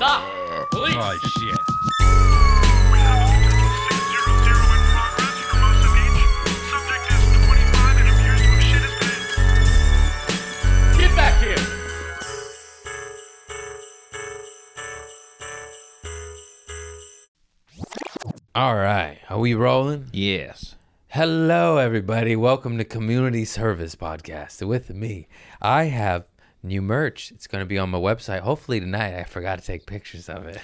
Stop! Police! Oh, shit. We have a multiple 600 in progress for most of each. Subject is 25 and appears to have shit his pants. Get back here! All right, are we rolling? Yes. Hello, everybody. Welcome to Community Service Podcast. With me, I have new merch. It's going to be on my website. Hopefully tonight. I forgot to take pictures of it.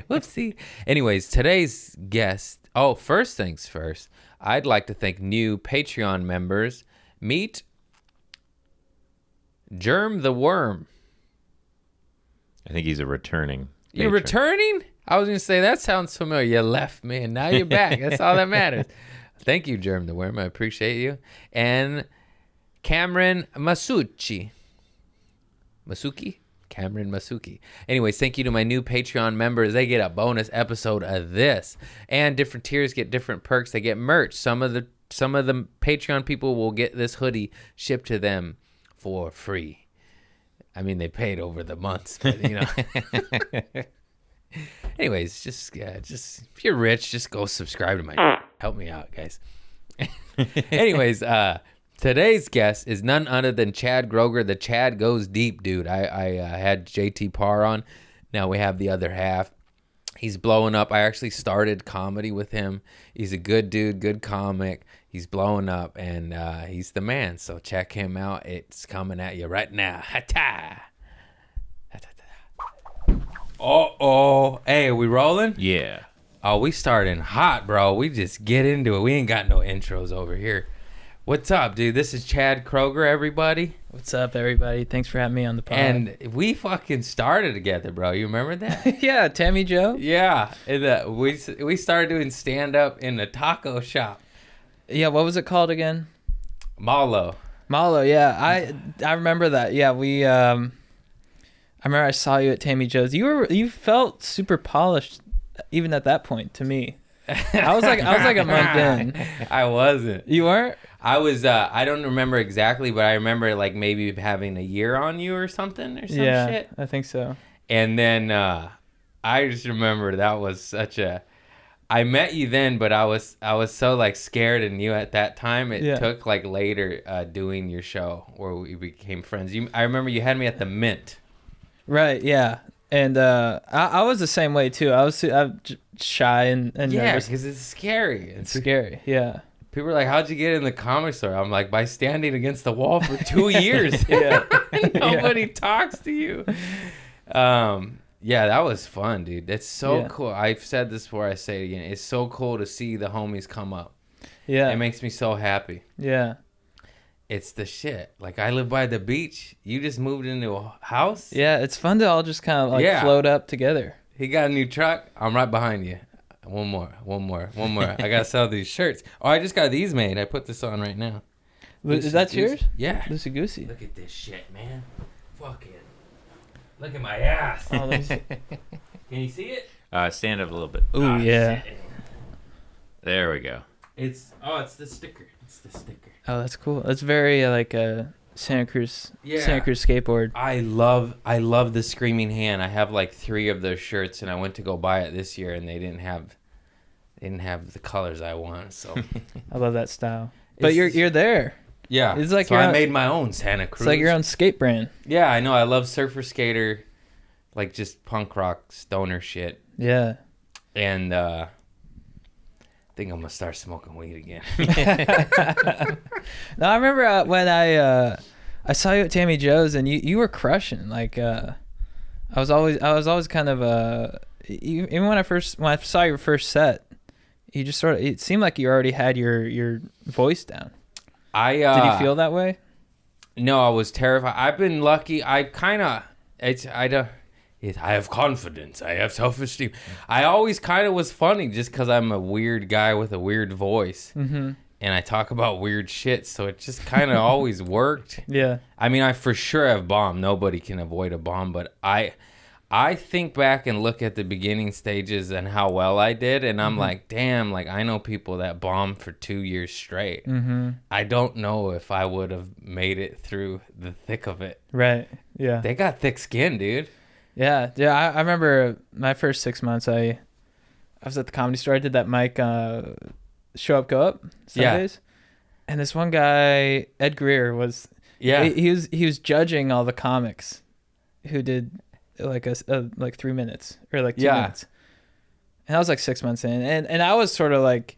Whoopsie. Anyways, today's guest. Oh, first things first. I'd like to thank new Patreon members. Meet Germ the Worm. I think he's a returning. You're patron. returning? I was going to say, that sounds familiar. You left me, and now you're back. That's all that matters. Thank you, Germ the Worm. I appreciate you. And Cameron Masucci. Cameron Masuki. Anyways, thank you to my new Patreon members. They get a bonus episode of this. And different tiers get different perks. They get merch. Some of the Patreon people will get this hoodie shipped to them for free. I mean, they paid over the months, but you know. Anyways, just if you're rich, just go subscribe to my. Help me out, guys. Anyways, today's guest is none other than Chad Kroeger. The Chad goes deep, dude. I had JT Parr on. Now we have the other half. He's blowing up. I actually started comedy with him. He's a good dude, good comic. He's blowing up, and he's the man. So check him out. It's coming at you right now. Ha-ta! Oh, hey, are we rolling? Yeah. Oh, we starting hot, bro. We just get into it. We ain't got no intros over here. What's up, dude? This is Chad Kroeger, everybody. What's up, everybody? Thanks for having me on the pod. And we fucking started together, bro. You remember that? Yeah, Tammy Joe. Yeah. We started doing stand-up in a taco shop. Yeah, what was it called again? Malo. Yeah. I remember that. Yeah, I remember I saw you at Tammy Joe's. You felt super polished even at that point to me. I was like a month in. I wasn't. You weren't? I was I don't remember exactly, but I remember like maybe having a year on you or something or some shit. I think so. And then I just remember that was such a I met you then, but I was so like scared of you at that time. It took like later doing your show where we became friends. I remember you had me at the Mint. Right, yeah. And I was the same way too. I was shy and nervous. Because it's scary. It's scary, yeah. People are like, how'd you get in the comic store? I'm like, by standing against the wall for 2 years. Yeah. Nobody talks to you. Yeah, that was fun, dude. That's so cool. I've said this before, I say it again. It's so cool to see the homies come up. Yeah. It makes me so happy. Yeah. It's the shit. Like, I live by the beach. You just moved into a house? Yeah, it's fun to all just kind of like float up together. He got a new truck. I'm right behind you. One more. I got to sell these shirts. Oh, I just got these made. I put this on right now. Is that yours? Yeah. Lucy Goosey. Look at this shit, man. Fuck it. Look at my ass. Oh, let me see. Can you see it? Stand up a little bit. Ooh, yeah. Shit. There we go. It's the sticker. It's the sticker. Oh, that's cool. It's very like a Santa Cruz skateboard. I love the Screaming Hand. I have like 3 of those shirts, and I went to go buy it this year, and they didn't have the colors I want. So I love that style. But you're there. Yeah, it's like so I made my own Santa Cruz. It's like your own skate brand. Yeah, I know. I love surfer skater, like just punk rock stoner shit. Yeah, and I think I'm gonna start smoking weed again. No, I remember when I saw you at Tammy Joe's and you were crushing. Like I was always kind of even when I saw your first set, you just sort of, it seemed like you already had your voice down. Did you feel that way? No, I was terrified. I've been lucky. I have confidence. I have self-esteem. I always kind of was funny just because I'm a weird guy with a weird voice. Mm-hmm. And I talk about weird shit, so it just kind of always worked. Yeah. I mean, I for sure have bombed. Nobody can avoid a bomb, but I think back and look at the beginning stages and how well I did, and I'm like, damn, like I know people that bombed for 2 years straight. Mm-hmm. I don't know if I would have made it through the thick of it. Right. Yeah. They got thick skin, dude. Yeah, yeah. I remember my first 6 months. I was at the Comedy Store. I did that mic, show up, go up Sundays, and this one guy, Ed Greer, was he was judging all the comics who did like like 3 minutes or like 2 minutes, and I was like 6 months in, and I was sort of like.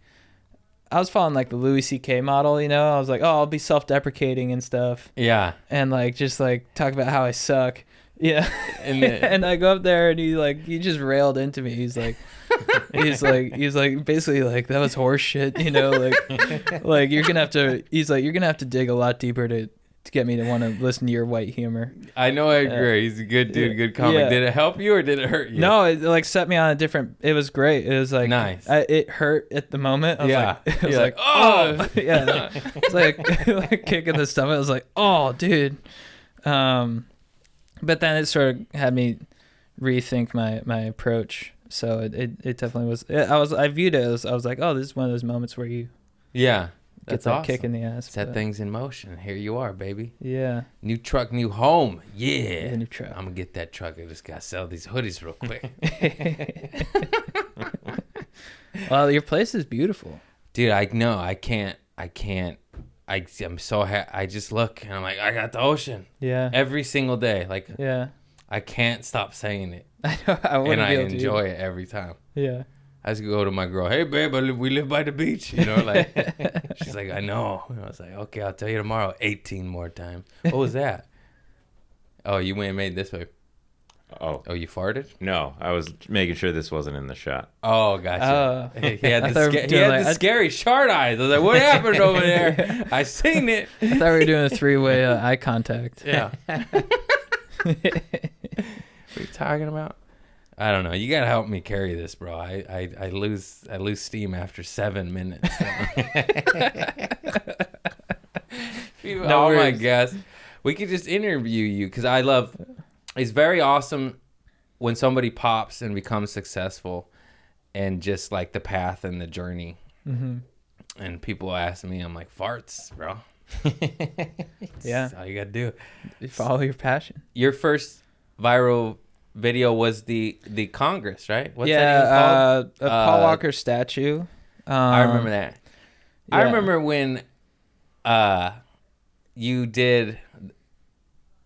I was following like the Louis C.K. model, you know. I was like, oh, I'll be self-deprecating and stuff. Yeah. And like just like talk about how I suck. Yeah. And I go up there and he just railed into me. He's like basically like that was horse shit, you know, like you're gonna have to dig a lot deeper to get me to want to listen to your white humor. I know, I agree. He's a good dude, good comic. Yeah. Did it help you or did it hurt you? No, it like set me on a different. It was great. It was like nice. It hurt at the moment. I was like, I was like, oh, yeah. It's like kick in the stomach. I was like, oh, dude. But then it sort of had me rethink my approach. So it definitely was. I viewed it as I was like, oh, this is one of those moments where you get that awesome. kick in the ass. Set things in motion. Here you are, baby. Yeah. New truck, new home. Yeah. The new truck. I'm gonna get that truck. I just gotta sell these hoodies real quick. Well, your place is beautiful. Dude, I know. I can't. I'm so I just look and I'm like, I got the ocean. Yeah. Every single day. Like, Yeah. I can't stop saying it. I know. I And wouldn't I be able to enjoy it every time. Yeah. I just go to my girl, hey babe, we live by the beach, you know, like she's like, I know. And I was like, okay, I'll tell you tomorrow 18 more times. What was that? Oh, you went and made this way. Oh, Oh, you farted? no. I was making sure this wasn't in the shot. Oh, gotcha. He had I the, thought we were he doing had the scary shark eyes. I was like, what happened over there? I seen it. I thought we were doing a 3-way eye contact. Yeah. What are you talking about? I don't know. You gotta help me carry this, bro. I lose steam after 7 minutes. People, No oh my worries. gosh, we could just interview you because I love. It's very awesome when somebody pops and becomes successful, and just like the path and the journey. Mm-hmm. And people ask me, I'm like, farts, bro. Yeah. That's all you gotta do. Follow your passion. Your first viral video was the Congress, right? What's that yeah, even called? a Paul Walker statue. I remember that. I yeah. remember when you did.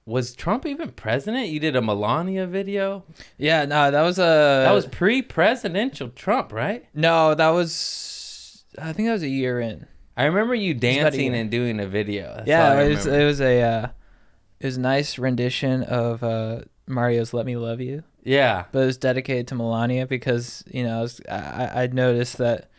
Was Trump even president? You did a Melania video. Yeah, no, that was a. That was pre-presidential Trump, right? No, that was. I think that was a year in. I remember you about a dancing year. and doing a video. That's all Yeah, I it was remember. a a nice rendition of Mario's "Let Me Love You," Yeah. but it was dedicated to Melania because I'd noticed that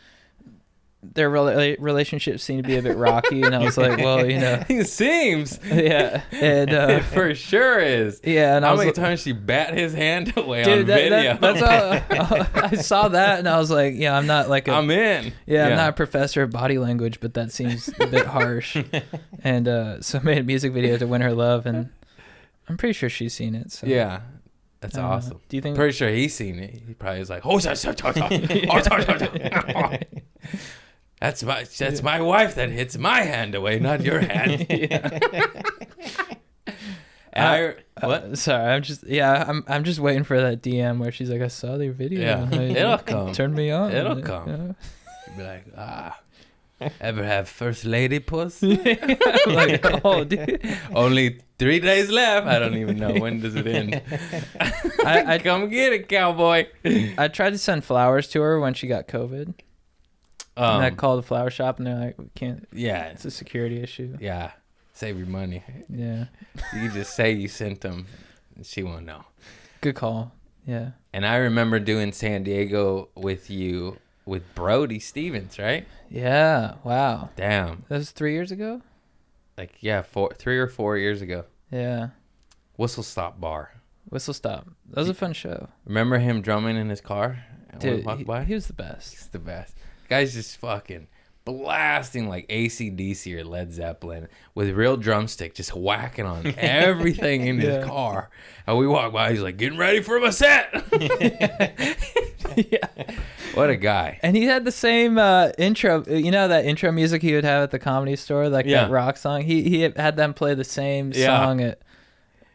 their relationship seemed to be a bit rocky, and I was like, well, It seems. yeah, and It for sure is. yeah, and I How was many like, times she bat his hand away on dude, video? that's all. I saw that, and I was like, yeah, I'm not like I'm in. I'm not a professor of body language, but that seems a bit harsh. And so I made a music video to win her love, and I'm pretty sure she's seen it. So Yeah. That's I don't know. awesome. Do you think? Pretty sure he's seen it. He probably was like, oh, that's my wife that hits my hand away, not your hand. What? Sorry, I'm just waiting for that DM where she's like, I saw your video. Yeah. and it It'll come. Turned me on. It'll Yeah. come. She'd be like, ever have first lady puss? I'm like, oh, dude. Only 3 days left. I don't even know. When does it end? I Come get it, cowboy. I tried to send flowers to her when she got COVID. And I called the flower shop, and they're like, we can't. Yeah. It's a security issue. Yeah. Save your money. Yeah. You just say you sent them, and she won't know. Good call. Yeah. And I remember doing San Diego with you with Brody Stevens, right? Yeah. Wow. Damn. That was 3 years ago? Like, yeah, 3 or 4 years ago. Yeah. Whistle Stop Bar. Whistle Stop. That was a fun show. Remember him drumming in his car? And we Dude, walked by? he was the best. He's the best. Guy's just fucking blasting like AC/DC or Led Zeppelin with real drumstick, just whacking on everything in his car. And we walk by, he's like, getting ready for my set. Yeah. What a guy. And he had the same intro, that intro music he would have at the Comedy Store, like that rock song. He had them play the same Yeah. song at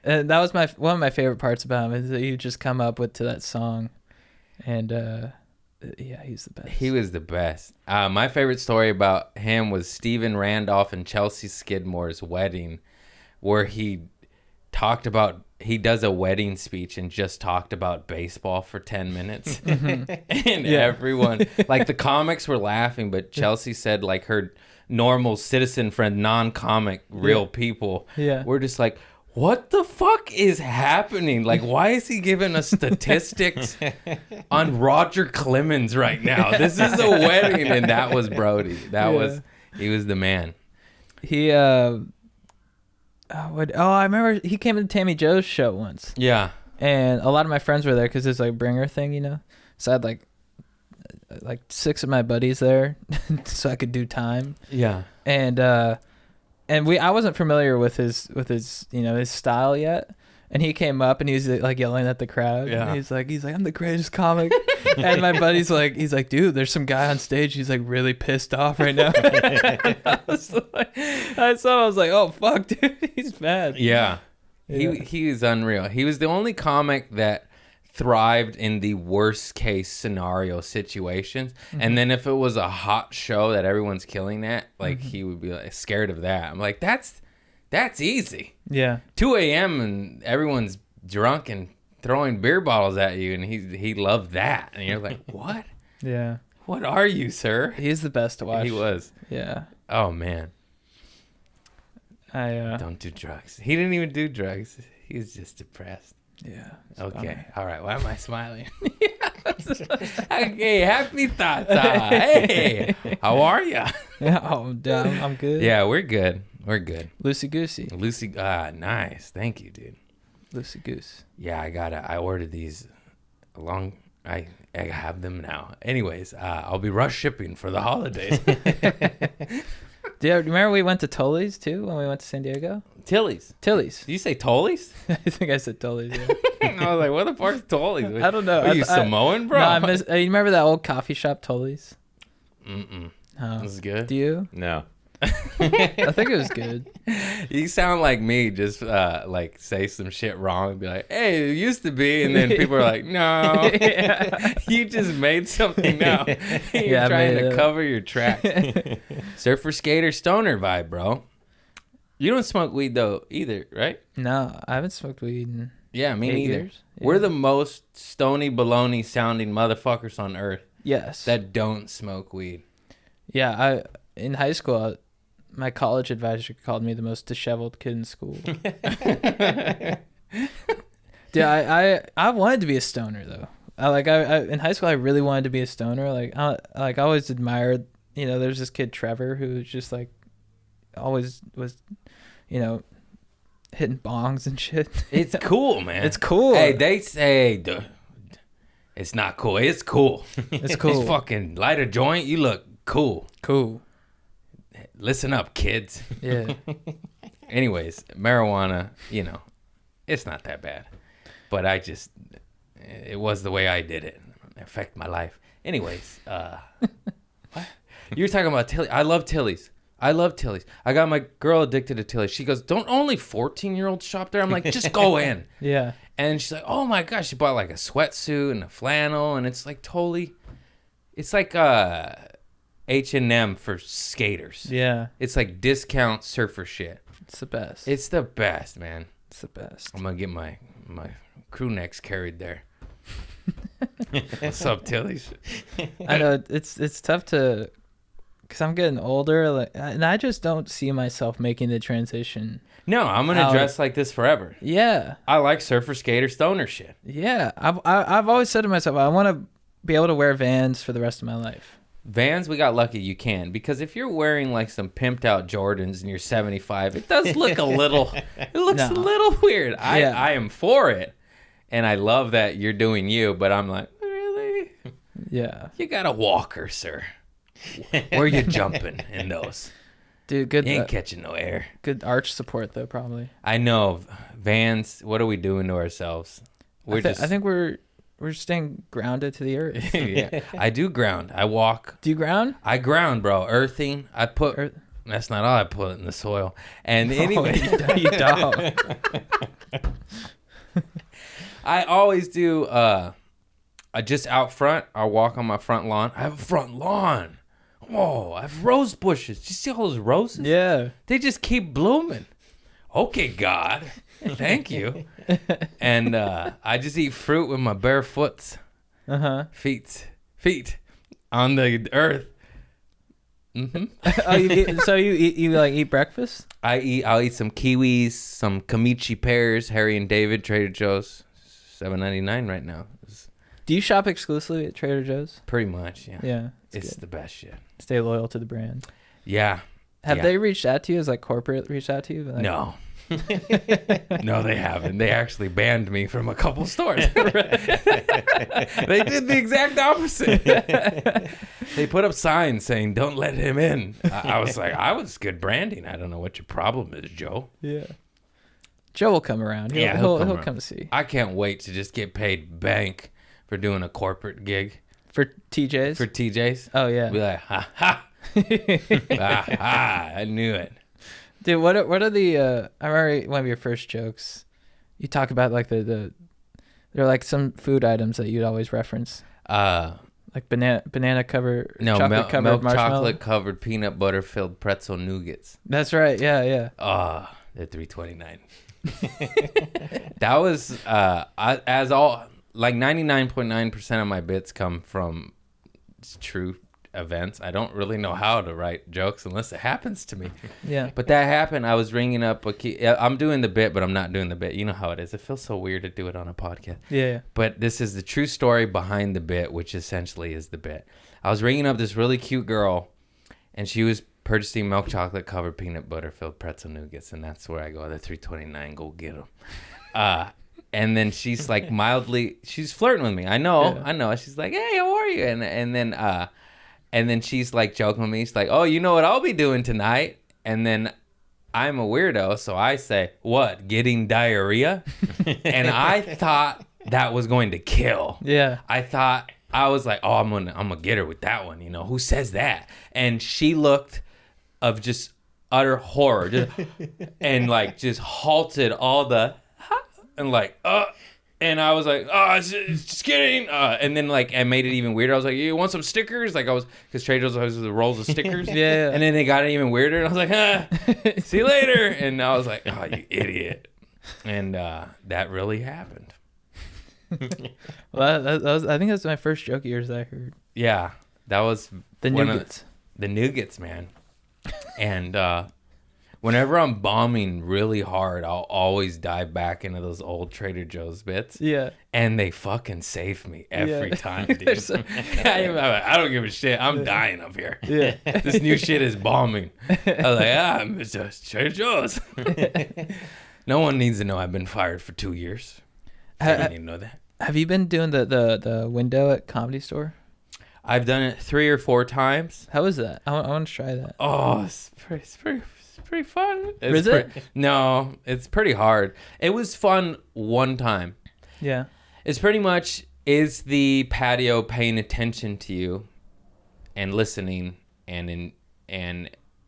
And that was one of my favorite parts about him is that he just come up to that song, and yeah, he's the best. He was the best. My favorite story about him was Steven Randolph and Chelsea Skidmore's wedding, where he does a wedding speech and just talked about baseball for 10 minutes. And everyone, like the comics were laughing, but Chelsea said like her normal citizen friend, non-comic, real people were just like, what the fuck is happening? Like, why is he giving us statistics on Roger Clemens right now? This is a wedding. And that was Brody. He was the man. He, I remember he came to Tammy Joe's show once. Yeah. And a lot of my friends were there because it's like bringer thing, you know? So I had like 6 of my buddies there so I could do time. Yeah. And I wasn't familiar with his his style yet, and he came up and he was like yelling at the crowd. Yeah. And he's like I'm the greatest comic. And my buddy's like, he's like, dude, there's some guy on stage. He's like really pissed off right now. I was like, oh fuck, dude, he's mad. Yeah. Yeah. He was unreal. He was the only comic that thrived in the worst case scenario situations. And then if it was a hot show that everyone's killing at, like he would be like scared of that. I'm like, that's easy. Yeah. 2 a.m. and everyone's drunk and throwing beer bottles at you, and he loved that. And you're like, what? Yeah. What are you, sir? He's the best to watch. He was. Yeah. Oh man. I Don't do drugs. He didn't even do drugs. He was just depressed. yeah. Okay. All right. Why am I smiling? Okay. Happy thoughts. Hey, how are you? Yeah. Oh, I'm good. Yeah, we're good. We're good. Loosey goosey. Lucy. Nice. Thank you, dude. Loosey goose. Yeah, I ordered these along. I have them now. Anyways, I'll be rush shipping for the holidays. Do you remember we went to Tully's too when we went to San Diego? Tilly's. Tilly's. Did you say Tully's? I think I said Tully's. Yeah. I was like, what the fuck's Tully's? I don't know. Are you Samoan, bro? No, I miss. You remember that old coffee shop, Tully's? Mm-mm. Oh. This is good. Do you? No. I think it was good. You sound like me, just like say some shit wrong and be like, hey, it used to be. And then people are like, no, you just made something up. You're Yeah, I trying made to it. cover your tracks. Surfer, skater, stoner vibe, bro. You don't smoke weed, though, either, right? No, I haven't smoked weed in Yeah, me 8 neither. years. Yeah. We're the most stony baloney sounding motherfuckers on earth Yes. that don't smoke weed. Yeah, in high school, my college advisor called me the most disheveled kid in school. Yeah, I wanted to be a stoner though. I in high school I really wanted to be a stoner. I always admired. There's this kid Trevor who was just like always was, hitting bongs and shit. It's cool, man. It's cool. Hey, they say it's not cool. It's cool. It's cool. It's fucking light a joint. You look cool. Cool. Listen up, kids. Yeah. Anyways, marijuana, it's not that bad. But it was the way I did it. It affected my life. Anyways, what? You were talking about Tilly. I love Tilly's. I got my girl addicted to Tilly's. She goes, don't only 14-year-olds shop there? I'm like, just go in. Yeah. And she's like, oh my gosh, she bought like a sweatsuit and a flannel. And it's like totally, it's like H&M for skaters. Yeah. It's like discount surfer shit. It's the best. It's the best, man. It's the best. I'm gonna get my crew necks carried there. What's up, Tilly's? I know it's tough to, cause I'm getting older, and I just don't see myself making the transition. No, I'm gonna dress like this forever. Yeah. I like surfer, skater, stoner shit. Yeah. I've always said to myself, I want to be able to wear Vans for the rest of my life. Vans, we got lucky you can, because if you're wearing like some pimped out Jordans and you're 75, it does look a little a little weird. I am for it, and I love that you're doing you, but I'm like, really? Yeah. You got a walker, sir. Where you jumping in those? Dude, good. You ain't catching no air. Good arch support though, probably. I know. Vans, what are we doing to ourselves? I think we're staying grounded to the earth. Yeah, I do ground. I walk. Do you ground? I ground, bro. Earthing. I put That's not all I put in the soil. And anyway, you don't. I always do. Just out front, I'll walk on my front lawn. I have a front lawn. Whoa, I have rose bushes. Do you see all those roses? Yeah. They just keep blooming. Okay, God. Thank you. And I just eat fruit with my bare foots. Feet on the earth. Mm-hmm. Oh, you like eat breakfast? I'll eat some kiwis, some Kamichi pears, Harry and David, Trader Joe's, $7.99 right now. It's Do you shop exclusively at Trader Joe's? pretty much, yeah. Yeah. It's good. the best shit. Stay loyal to the brand. Yeah. Have Yeah. they reached out to you? Has like corporate reached out to you? Like, No. No, they haven't. They actually banned me from a couple stores. They did the exact opposite. They put up signs saying, "Don't let him in." I was like, I was good branding. I don't know what your problem is, Joe. Yeah. Joe will come around. He'll around. come see. I can't wait to just get paid bank for doing a corporate gig For TJ's? for TJ's. Oh, yeah. Be like, ha ha. Ha ha. I knew it. Dude, what are the I remember one of your first jokes. You talk about like the there are like some food items that you'd always reference. Like banana covered chocolate covered milk marshmallow. chocolate covered peanut butter filled pretzel nougats. That's right. Yeah. They're $3.29. That was as all like 99.9% of my bits come from true events. I don't really know how to write jokes unless it happens to me. Yeah. But that happened. I was ringing up I'm doing the bit, but I'm not doing the bit. You know how it is. It feels so weird to do it on a podcast. Yeah. But this is the true story behind the bit, which essentially is the bit. I was ringing up this really cute girl, and she was purchasing milk chocolate covered peanut butter filled pretzel nougats, and that's where I go. The $3.29, go get them. And then she's like she's flirting with me. I know. She's like, "Hey, how are you?" And then she's like joking with me. She's like, "Oh, you know what I'll be doing tonight?" And then I'm a weirdo, so I say, "What? Getting diarrhea?" And I thought that was going to kill. Yeah. I was like, "Oh, I'm gonna get her with that one." You know, who says that? And she looked of just utter horror, and like just halted all the and like and I was like, "Oh, just kidding." And then like I made it even weirder. I was like, "You want some stickers?" Like because Trader Joe's has the rolls of stickers. Yeah. And then it got even weirder. And I was like, "See you later." And I was like, "Oh, you idiot." And that really happened. Well, that was, I think that's my first joke of yours that I heard. Yeah, that was The one of nougats. the nougats, man. And whenever I'm bombing really hard, I'll always dive back into those old Trader Joe's bits. Yeah. And they fucking save me every Yeah. time, dude. I don't give a shit. I'm dying up here. Yeah. This new shit is bombing. I was like, Mr. Trader Joe's. No one needs to know I've been fired for 2 years. I don't even know that. Have you been doing the window at Comedy Store? I've done it 3 or 4 times. How is that? I want to try that. Oh, it's pretty fun. Is it? No, it's pretty hard. It was fun one time. Yeah. It's pretty much, is the patio paying attention to you and listening, and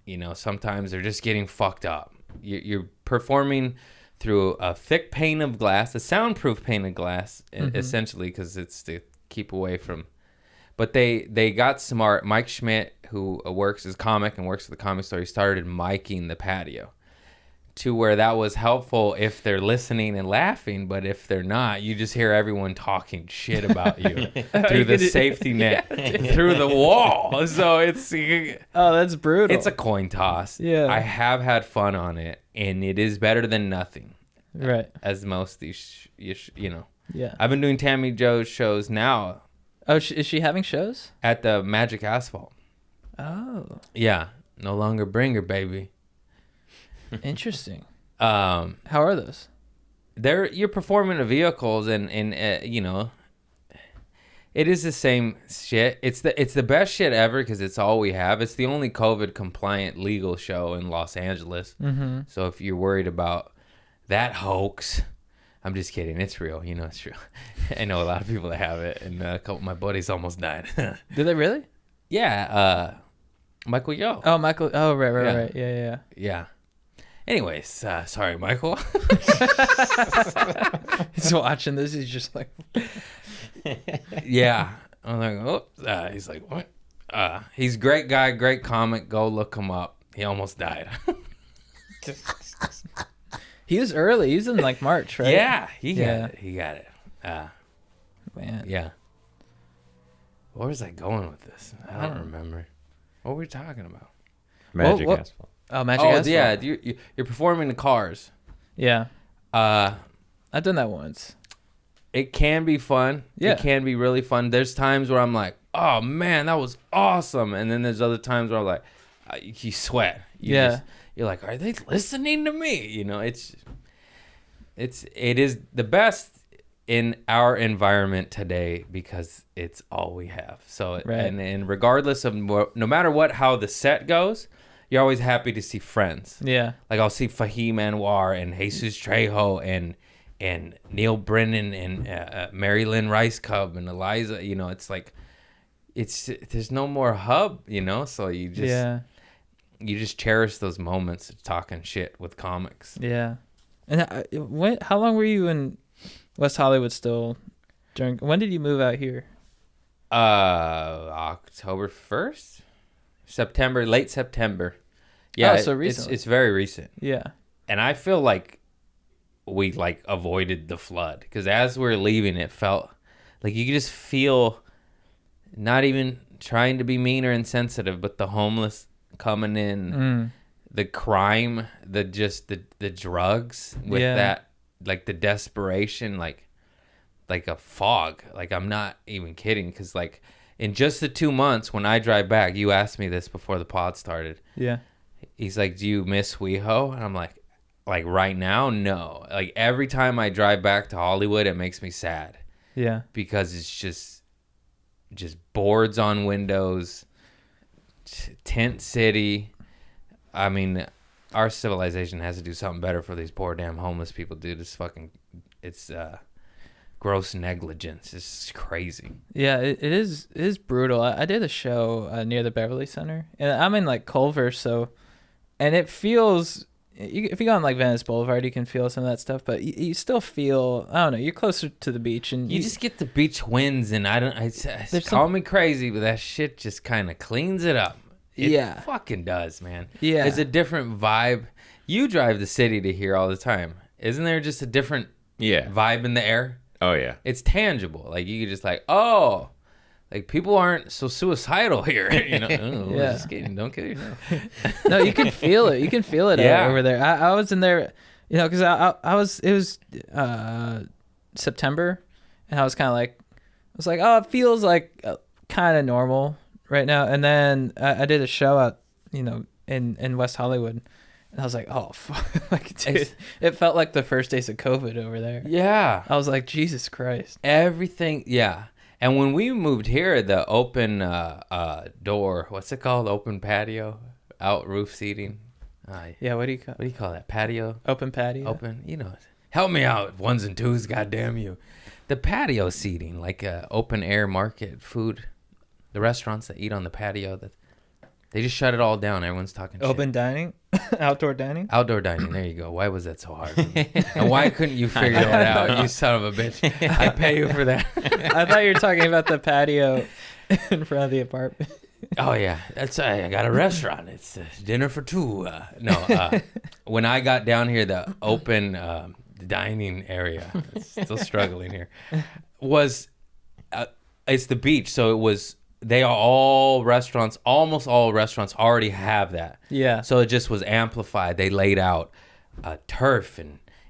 you know, sometimes they're just getting fucked up. You're performing through a thick pane of glass, a soundproof pane of glass, essentially, because it's to keep away from. But they got smart. Mike Schmidt, who works as comic and works at the Comedy Store, he started miking the patio to where that was helpful if they're listening and laughing. But if they're not, you just hear everyone talking shit about you through the safety net, through the wall. So it's that's brutal. it's a coin toss. Yeah. I have had fun on it, and it is better than nothing. Right. As most these, you know. Yeah. I've been doing Tammy Joe's shows now Oh, is she having shows? at the Magic Asphalt. Oh, Yeah, no longer Bringer, baby. interesting. How How are those? you're performing the vehicles, and you know, it is the same shit. It's the best shit ever because it's all we have. It's the only COVID compliant legal show in Los Angeles. Mm-hmm. So if you're worried about that hoax, I'm just kidding. It's real. You know it's real. I know a lot of people that have it, and a couple of my buddies almost died. Did they really? Yeah. Michael Yo. Oh, Michael. Oh, right, Yeah. right. Yeah. Yeah. Anyways, sorry, Michael. He's watching this. He's just like, Yeah. I'm like, oh, he's like, what? He's a great guy, great comic. Go look him up. He almost died. he was early. He was in like March, right? Yeah, he got Yeah. it. He got it. Man. Yeah. Where was I going with this? I don't remember. What were we talking about? Magic what- asphalt. Oh, Magic Oh, Asphalt. yeah. You're performing the cars. Yeah. Uh, I've done that once. it can be fun. Yeah. It can be really fun. There's times where I'm like, oh, man, that was awesome. And then there's other times where I'm like, you sweat. Yeah. You're like, are they listening to me? You know, it is the best in our environment today because it's all we have. So, Right. and regardless of no matter how the set goes, you're always happy to see friends. Yeah. Like I'll see Fahim Anwar and Jesus Trejo and Neil Brennan and Mary Lynn Rice Cub and Eliza. You know, it's like there's no more hub. You know, so you just cherish those moments of talking shit with comics. Yeah. And how long were you in West Hollywood still? When did you move out here? October 1st, late September. Yeah, so recently. it's very recent. Yeah. And I feel like we like avoided the flood because as we're leaving, it felt like you could just feel, not even trying to be mean or insensitive, but the homeless coming in, the crime, the drugs with Yeah. that, like the desperation, like a fog. Like I'm not even kidding because like in just the 2 months when I drive back, you asked me this before the pod started. Yeah. He's like, do you miss WeHo? And I'm like right now, no. Like every time I drive back to Hollywood, it makes me sad Yeah. because it's just boards on windows, tent city. I mean, our civilization has to do something better for these poor damn homeless people, dude. It's gross negligence. It's crazy. Yeah, it is brutal. I did a show near the Beverly Center, and I'm in like Culver, and it feels. If you go on like Venice Boulevard, you can feel some of that stuff, but you still feel. I don't know. You're closer to the beach, and You just get the beach winds, and call me crazy, but that shit just kind of cleans it up. It Yeah. fucking does, man. Yeah. It's a different vibe. You drive the city to here all the time. Isn't there just a different Yeah. vibe in the air? Oh yeah. It's tangible. Like you could just like, oh, like people aren't so suicidal here. You know, oh, Yeah. just kidding. Don't kill yourself. no, you can feel it. You can feel it Yeah. over there. I was in there, because I was. It was September, and I was like, oh, it feels like kind of normal right now. And then I did a show out, in West Hollywood, and I was like, oh, fuck. Like, dude, it felt like the first days of COVID over there. Yeah. I was like, Jesus Christ. Everything. Yeah. And when we moved here, the open door, what's it called? Open patio, out roof seating. Yeah, what do What do you call that? Patio? Open patio? Open, help me out, ones and twos, goddamn you. The patio seating, like open air market food, the restaurants that eat on the patio, they just shut it all down. Everyone's talking Open shit. dining? Outdoor dining? Outdoor dining, there you go. Why was that so hard for me? And why couldn't you figure that out, you son of a bitch? I pay you for that. I thought you were talking about the patio in front of the apartment. Oh yeah, that's I got a restaurant. It's dinner for two. When I got down here, the open dining area, it's still struggling here, was it's the beach. So it was. They are almost all restaurants already have that. Yeah. So it just was amplified. They laid out turf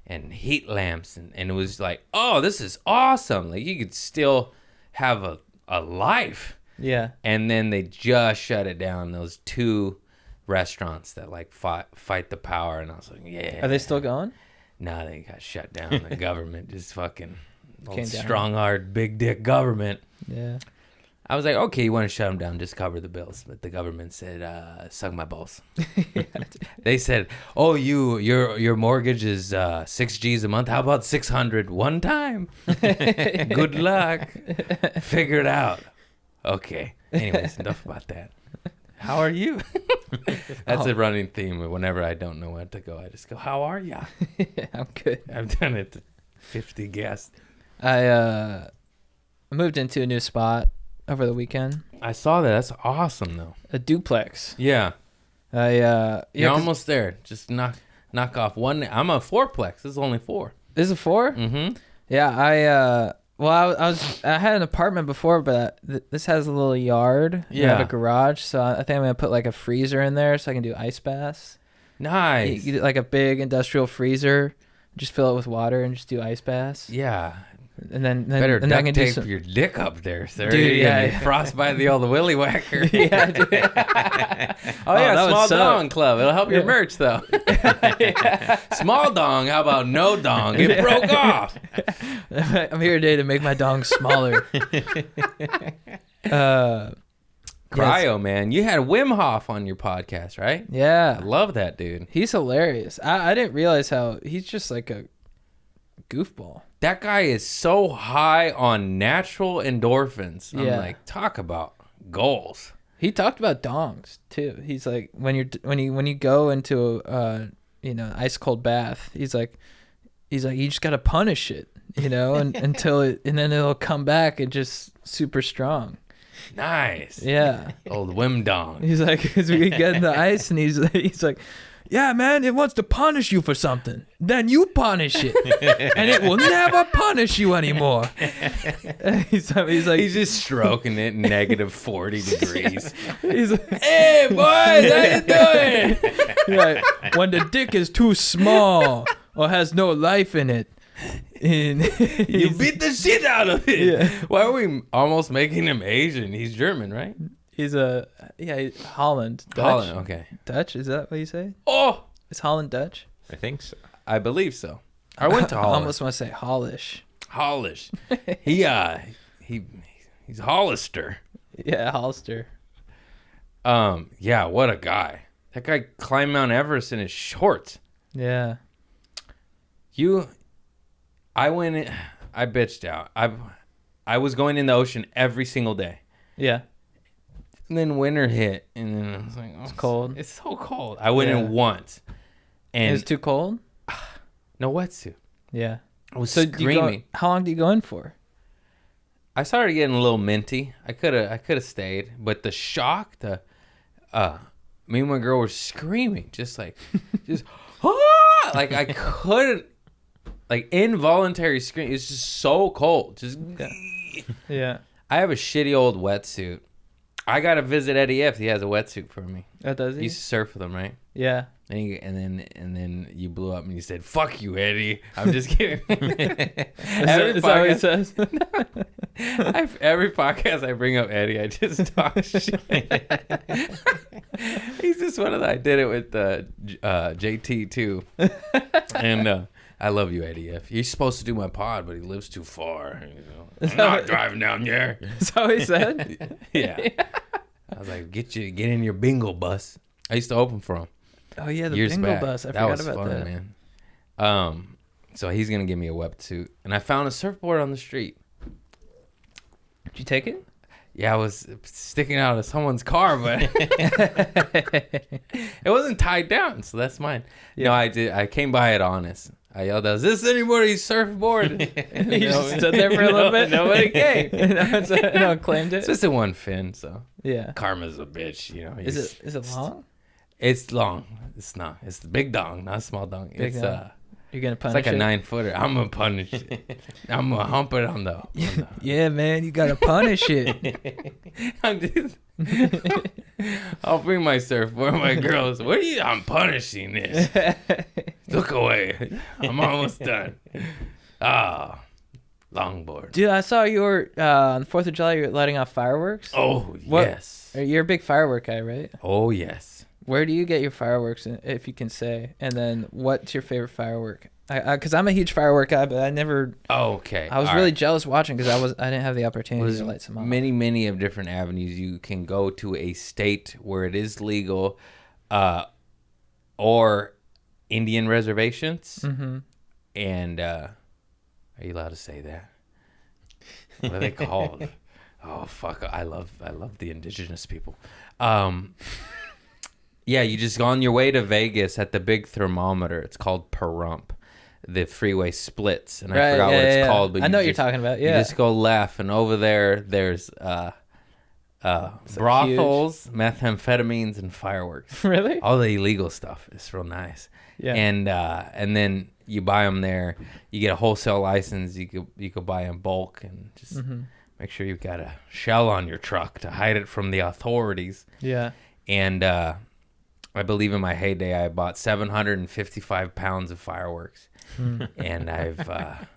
and heat lamps, and it was like, oh, this is awesome. Like you could still have a life. Yeah. And then they just shut it down. Those two restaurants that like fight the power, and I was like, yeah. Are they still going? Nah, they got shut down. The government just fucking Came down. strong-hard, big dick government. Yeah. I was like, okay, you want to shut them down, just cover the bills. But the government said, suck my balls. They said, oh, your mortgage is 6 G's a month. How about 600 one time? Good luck. Figure it out. Okay. Anyways, enough about that. How are you? That's a running theme. Whenever I don't know where to go, I just go, how are ya? I'm good. I've done it to 50 guests. I moved into a new spot over the weekend. I saw that. That's awesome, though. A duplex. Yeah. You're You're almost there. Just knock off one. I'm a fourplex. This is only 4. This is a 4? Mm-hmm. Yeah, I had an apartment before, but this has a little yard. Yeah. I have a garage, so I think I'm gonna put like a freezer in there so I can do ice baths. Nice. Like a big industrial freezer. Just fill it with water and just do ice baths. Yeah. And then Better and duct I can do tape some, your dick up there, sir. Dude, You're gonna yeah. frostbite the old willy whacker. Yeah, dude. Oh yeah, that would small suck. dong club. It'll help your Yeah. merch though. Small dong. How about no dong? It broke off. I'm here today to make my dong smaller. Cryo, man. You had Wim Hof on your podcast, right? Yeah. I love that dude. He's hilarious. I didn't realize how he's just like a goofball. That guy is so high on natural endorphins. I'm Yeah. like, talk about goals. He talked about dongs too. He's like when you go into ice cold bath, he's like you just gotta punish it, and and then it'll come back and just super strong. Nice. Yeah. Old Wim Dong. He's like, because we get in the ice and he's like, yeah, man, it wants to punish you for something. Then you punish it, and it will never punish you anymore. He's like, He's just stroking it negative 40 degrees. he's like, Hey, boys, how you doing? like, when the dick is too small or has no life in it, and You beat the shit out of it. Yeah. Why are we almost making him Asian? He's German, right? he's he's Holland, Dutch. Holland, okay. Dutch, is that what you say? Oh, Is Holland Dutch? I think so. I believe so. I went to I Holland. almost want to say Hollish. Hollish. He's Hollister. Yeah, Hollister. Yeah, what a guy. That guy climbed Mount Everest in his shorts. Yeah. I went in, I bitched out. I was going in the ocean every single day. Yeah. And then winter hit, and then I was like, oh, it's cold. It's so cold. I went Yeah. in once. It And was too cold? no wetsuit. Yeah. I was So do you screaming. how long do you go in for? I started getting a little minty. I could have stayed, but the shock, me and my girl were screaming, just ah! Like I couldn't, like involuntary scream. It's just so cold. Just Yeah. I have a shitty old wetsuit. I gotta visit Eddie F. He has a wetsuit for me. Oh, does You he? used to surf with him, right? Yeah. And then you blew up and you said, "Fuck you, Eddie." I'm just kidding. Is that what he says? Every podcast I bring up Eddie, I just talk shit. He's just one of the. I did it with JT too, and I love you, Eddie. If he's supposed to do my pod, but he lives too far. I'm not driving down there. Is that what he said? Yeah. I was like, get in your bingo bus. I used to open for him. Oh, yeah, the Years bingo back. bus. I that forgot was about fun, that. man. So he's gonna give me a wetsuit, and I found a surfboard on the street. Did you take it? Yeah, I was sticking out of someone's car, but it wasn't tied down, so that's mine. Yeah. No, I did. I came by it honest. I yelled out, "Is this anybody's surfboard?" You just stood there for a little bit? Nobody came. No, claimed it? It's just a one fin, so Yeah. karma's a bitch, Is it long? It's long. It's not. It's the big dong, not small dong. Big It's dong. You're going to it's punish like a it? 9-footer. I'm gonna punish it. I'm gonna hump it on the. Yeah, man, you got to punish it. I'm just, I'll bring my surfboard. My girls, what are you? I'm punishing this. Look away. I'm almost done. Longboard. Dude, I saw you were, on the 4th of July, you were letting off fireworks. Oh What- yes. You're a big firework guy, right? Oh yes. Where do you get your fireworks, if you can say? And then what's your favorite firework? Because I'm a huge firework guy, but I Okay. was all really right. jealous watching because I didn't have the opportunity There's to light some off. many of different avenues. You can go to a state where it is legal, or Indian reservations. Mm-hmm. And are you allowed to say that? What are they called? Oh fuck! I love the indigenous people. Yeah, you just go on your way to Vegas at the big thermometer. It's called Pahrump. The freeway splits, and I forgot what it's called. But I know what you're talking about. Yeah, you just go left, and over there's brothels, methamphetamines, and fireworks. Really? All the illegal stuff. It's real nice. Yeah. And then you buy them there. You get a wholesale license. You could buy in bulk, and just make sure you've got a shell on your truck to hide it from the authorities. Yeah. And I believe in my heyday, I bought 755 pounds of fireworks, and I've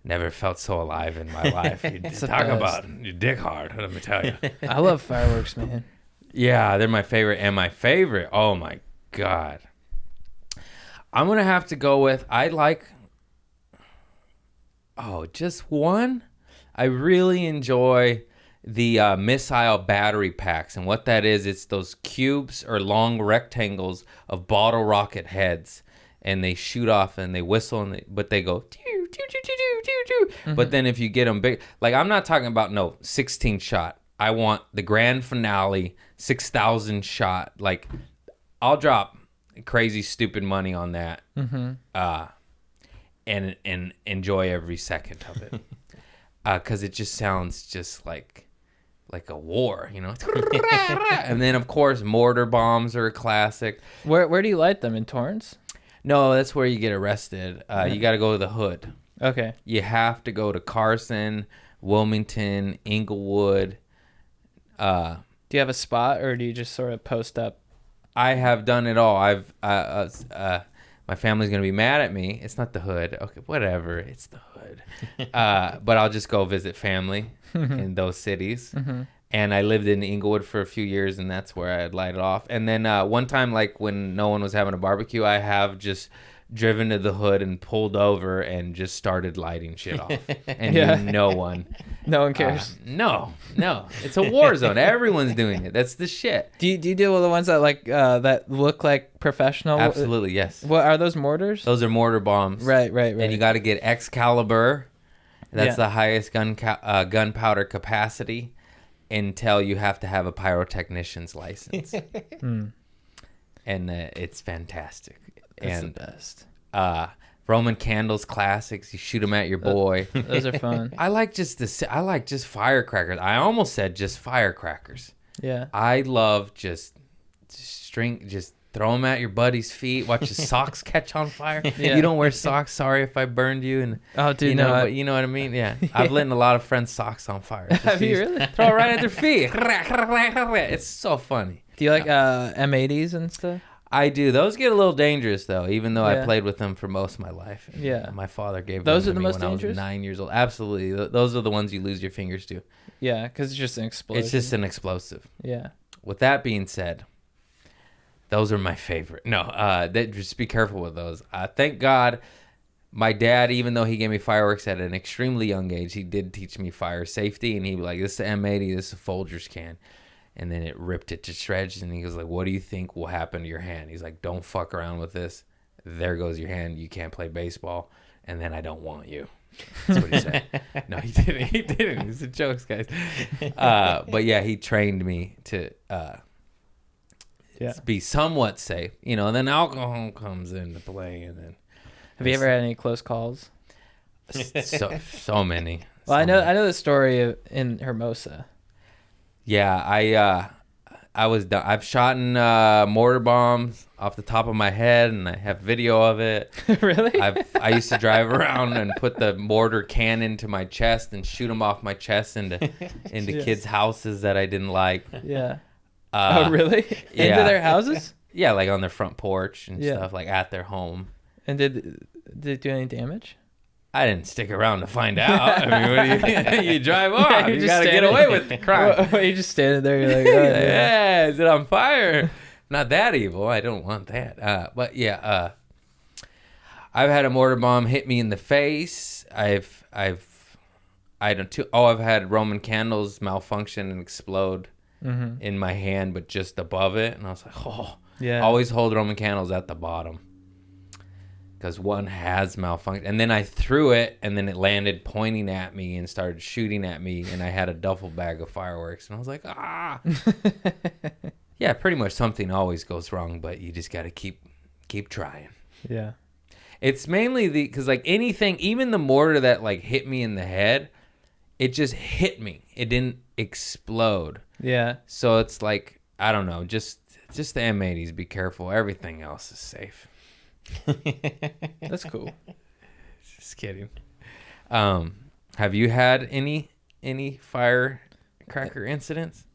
never felt so alive in my life. You talk about your dick hard, let me tell you. I love fireworks, man. Yeah, they're my favorite. And my favorite, oh my God. I'm going to have to go with, just one. I really enjoy the missile battery packs. And what that is, it's those cubes or long rectangles of bottle rocket heads. And they shoot off and they whistle, but they go, doo, doo, doo, doo, doo, doo, doo. But then if you get them big, like I'm not talking about 16 shot. I want the grand finale, 6,000 shot. Like I'll drop crazy stupid money on that, and enjoy every second of it, because it just sounds just like a war, you know. And then of course mortar bombs are a classic. Where do you light them, in Torrance? No, that's where you get arrested. You got to go to the hood. Okay. You have to go to Carson, Wilmington, Inglewood. Do you have a spot, or do you just sort of post up? I have done it all. My family's gonna be mad at me. It's not the hood. Okay, whatever. It's the hood. But I'll just go visit family in those cities. And I lived in Inglewood for a few years, and that's where I'd light it off. And then one time, like when no one was having a barbecue, I have just driven to the hood and pulled over and just started lighting shit off. And no one cares. No, it's a war zone. Everyone's doing it. That's the shit. Do you deal with the ones that that look like professional? Absolutely, yes. What are those, mortars? Those are mortar bombs. Right. And you got to get Excalibur. That's the highest gunpowder capacity until you have to have a pyrotechnician's license. And it's fantastic. That's and the best. Roman candles classics. You shoot them at your boy. Those are fun. I like just firecrackers. I almost said just firecrackers. Yeah. I love just throw them at your buddy's feet. Watch his socks catch on fire. Yeah. You don't wear socks. Sorry if I burned you. And Oh, dude, you know, no. but you know what I mean? Yeah. I've lit a lot of friends' socks on fire. Have you really? Throw it right at their feet. It's so funny. Do you like M80s and stuff? I do. Those get a little dangerous, though, even though Yeah. I played with them for most of my life. Yeah. My father gave Those them are to the me most when I dangerous? was 9 years old. Absolutely. Those are the ones you lose your fingers to. Yeah, because it's just an explosion. It's just an explosive. Yeah. With that being said, those are my favorite. No, just be careful with those. Thank God my dad, even though he gave me fireworks at an extremely young age, he did teach me fire safety. And he'd be like, this is an M80, this is a Folgers can. And then it ripped it to shreds. And he was like, what do you think will happen to your hand? He's like, don't fuck around with this. There goes your hand. You can't play baseball. And then I don't want you. That's what he said. No, he didn't. He didn't. It's a jokes, guys. But yeah, he trained me to be somewhat safe. You know, and then alcohol comes into play. And then Have you ever had any close calls? so many. Well, I know the story in Hermosa. Yeah, I was done. I've shot in mortar bombs off the top of my head, and I have video of it. Really? I used to drive around and put the mortar can into my chest and shoot them off my chest into Yes. kids' houses that I didn't like. Yeah. Oh, really? yeah. Into their houses? Yeah, like on their front porch and Yeah. stuff, like at their home. And did it do any damage? I didn't stick around to find out. I mean, what do you drive off? Yeah, you gotta get away with the crime. You just standing there. You're like, oh, yeah. Yeah, is it on fire? Not that evil. I don't want that. But yeah, I've had a mortar bomb hit me in the face. I've had Roman candles malfunction and explode in my hand, but just above it. And I was like, oh, Yeah. always hold Roman candles at the bottom. because one has malfunctioned. And then I threw it, and then it landed pointing at me and started shooting at me, and I had a duffel bag of fireworks, and I was like, ah. Yeah, pretty much something always goes wrong, but you just got to keep trying. Yeah. It's mainly because like anything, even the mortar that like hit me in the head, it just hit me. It didn't explode. Yeah. So it's like, I don't know, just the M80s, be careful. Everything else is safe. That's cool. Just kidding. Have you had any firecracker incidents?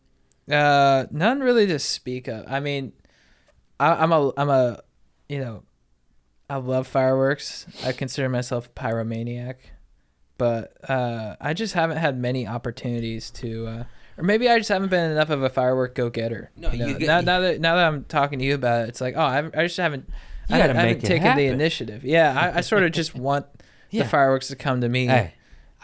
None really to speak of. I mean, I'm a, you know, I love fireworks. I consider myself a pyromaniac, but I just haven't had many opportunities to, or maybe I just haven't been enough of a firework go-getter. No, you know? you now that I'm talking to you about it, it's like, oh, I just haven't. You I gotta haven't make it taken the happen. initiative. Yeah, I sort of just want Yeah. the fireworks to come to me. Hey,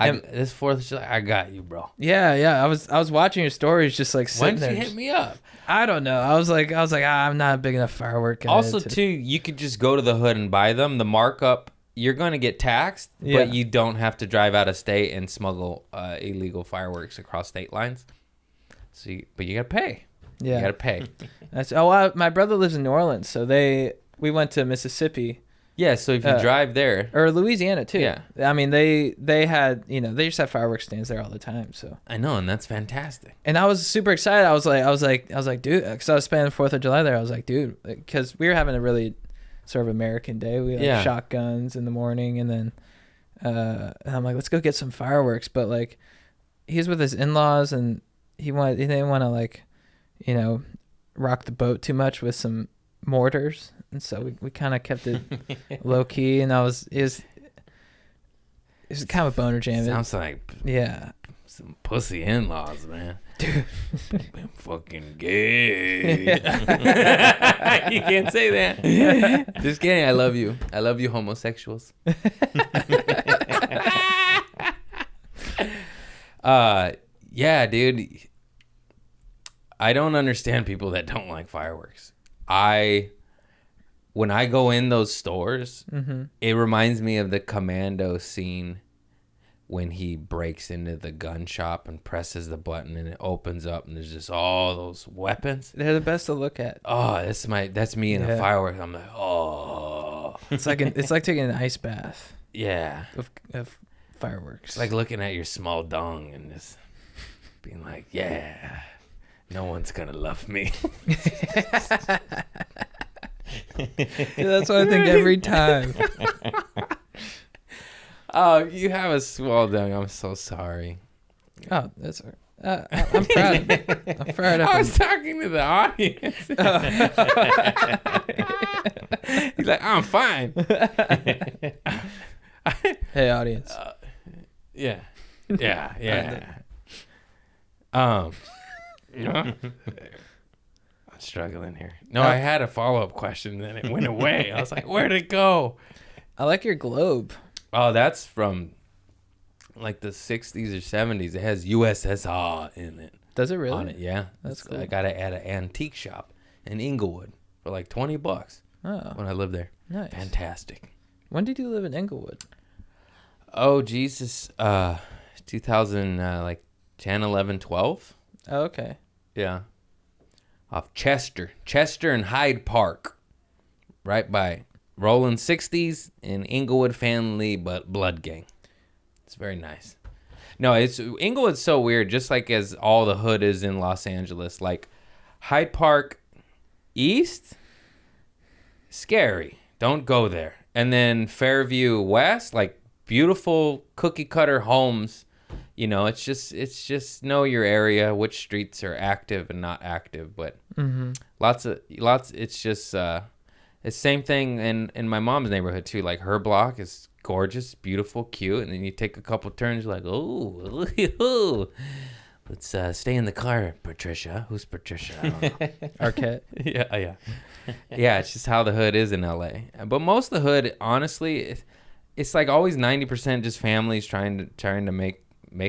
And- this 4th of July, I got you, bro. Yeah. I was watching your stories, just like Why sitting did you there. hit me up? I don't know. I was like, I'm not a big enough firework guy. Also, to- too, you could just go to the hood and buy them. The markup, you're going to get taxed, Yeah. but you don't have to drive out of state and smuggle illegal fireworks across state lines. So, but you got to pay. yeah. You got to pay. My brother lives in New Orleans, so we went to Mississippi Yeah, so if you drive there, or Louisiana too. Yeah. I mean, they had, they just have fireworks stands there all the time. So, I know, and that's fantastic. and I was super excited. I was like, dude, because I was spending the 4th of July there. I was like, dude, because we were having a really sort of American day. We had Yeah. shotguns in the morning, and then and I'm like, let's go get some fireworks. But like, he's with his in-laws, and he didn't want to like, rock the boat too much with some mortars, and so we kind of kept it low key, and it was kind of a boner jam. Sounds like Yeah. some pussy in-laws, man. Dude. Been fucking gay. You can't say that. Just kidding. I love you. I love you, homosexuals. Yeah, dude. I don't understand people that don't like fireworks. When I go in those stores, it reminds me of the Commando scene when he breaks into the gun shop and presses the button and it opens up and there's just all those weapons. They're the best to look at. Oh, that's me in a Yeah. firework. I'm like, oh, It's like taking an ice bath yeah. of fireworks. It's like looking at your small dong and just being like, yeah, no one's gonna love me. Yeah, that's what I think every time. Oh, you have a small dong. I'm so sorry. Oh, that's I'm proud. I'm proud of I him. was talking to the audience. He's like, I'm fine. Hey, audience. Yeah. I'm struggling here. No, I had a follow-up question, then it went away. I was like, where'd it go? I like your globe. Oh, that's from like the 60s or 70s. It has USSR in it. Does it really? On it, yeah. That's cool. I got it at an antique shop in Inglewood for like $20 Oh, when I lived there. nice. Fantastic. When did you live in Inglewood? Oh, Jesus. 2000, like 10, 11, 12. Oh, okay. Yeah. Off Chester and Hyde Park. Right by Rolling 60s and Inglewood family, but blood gang. It's very nice. No, Inglewood's so weird, just like as all the hood is in Los Angeles. Like Hyde Park East, scary. Don't go there. And then Fairview West, like beautiful cookie cutter homes. It's just know your area, which streets are active and not active. But lots. It's just it's same thing in my mom's neighborhood too. Like her block is gorgeous, beautiful, cute, and then you take a couple turns, you're like, oh, let's stay in the car, Patricia. Who's Patricia? I don't know. Arquette. Yeah. It's just how the hood is in LA. But most of the hood, honestly, it's like always 90% just families trying to make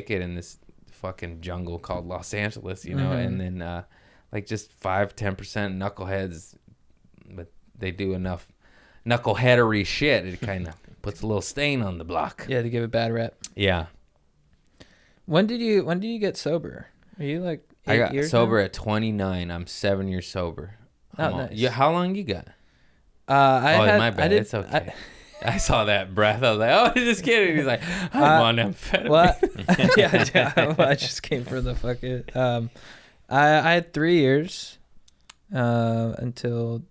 it in this fucking jungle called Los Angeles, and then like just 5-10% knuckleheads, but they do enough knuckleheadery shit, it kind of puts a little stain on the block. Yeah, to give it bad rep. Yeah. When did you get sober? Are you like 8 I got years sober now? at 29. I'm 7 years sober. Oh, nice. Yeah, how long you got? My bad. It's okay. I saw that breath. I was like, oh, just kidding. He's like, I'm on amphetamine. What? Yeah, I just came for the fuck it. I had 3 years until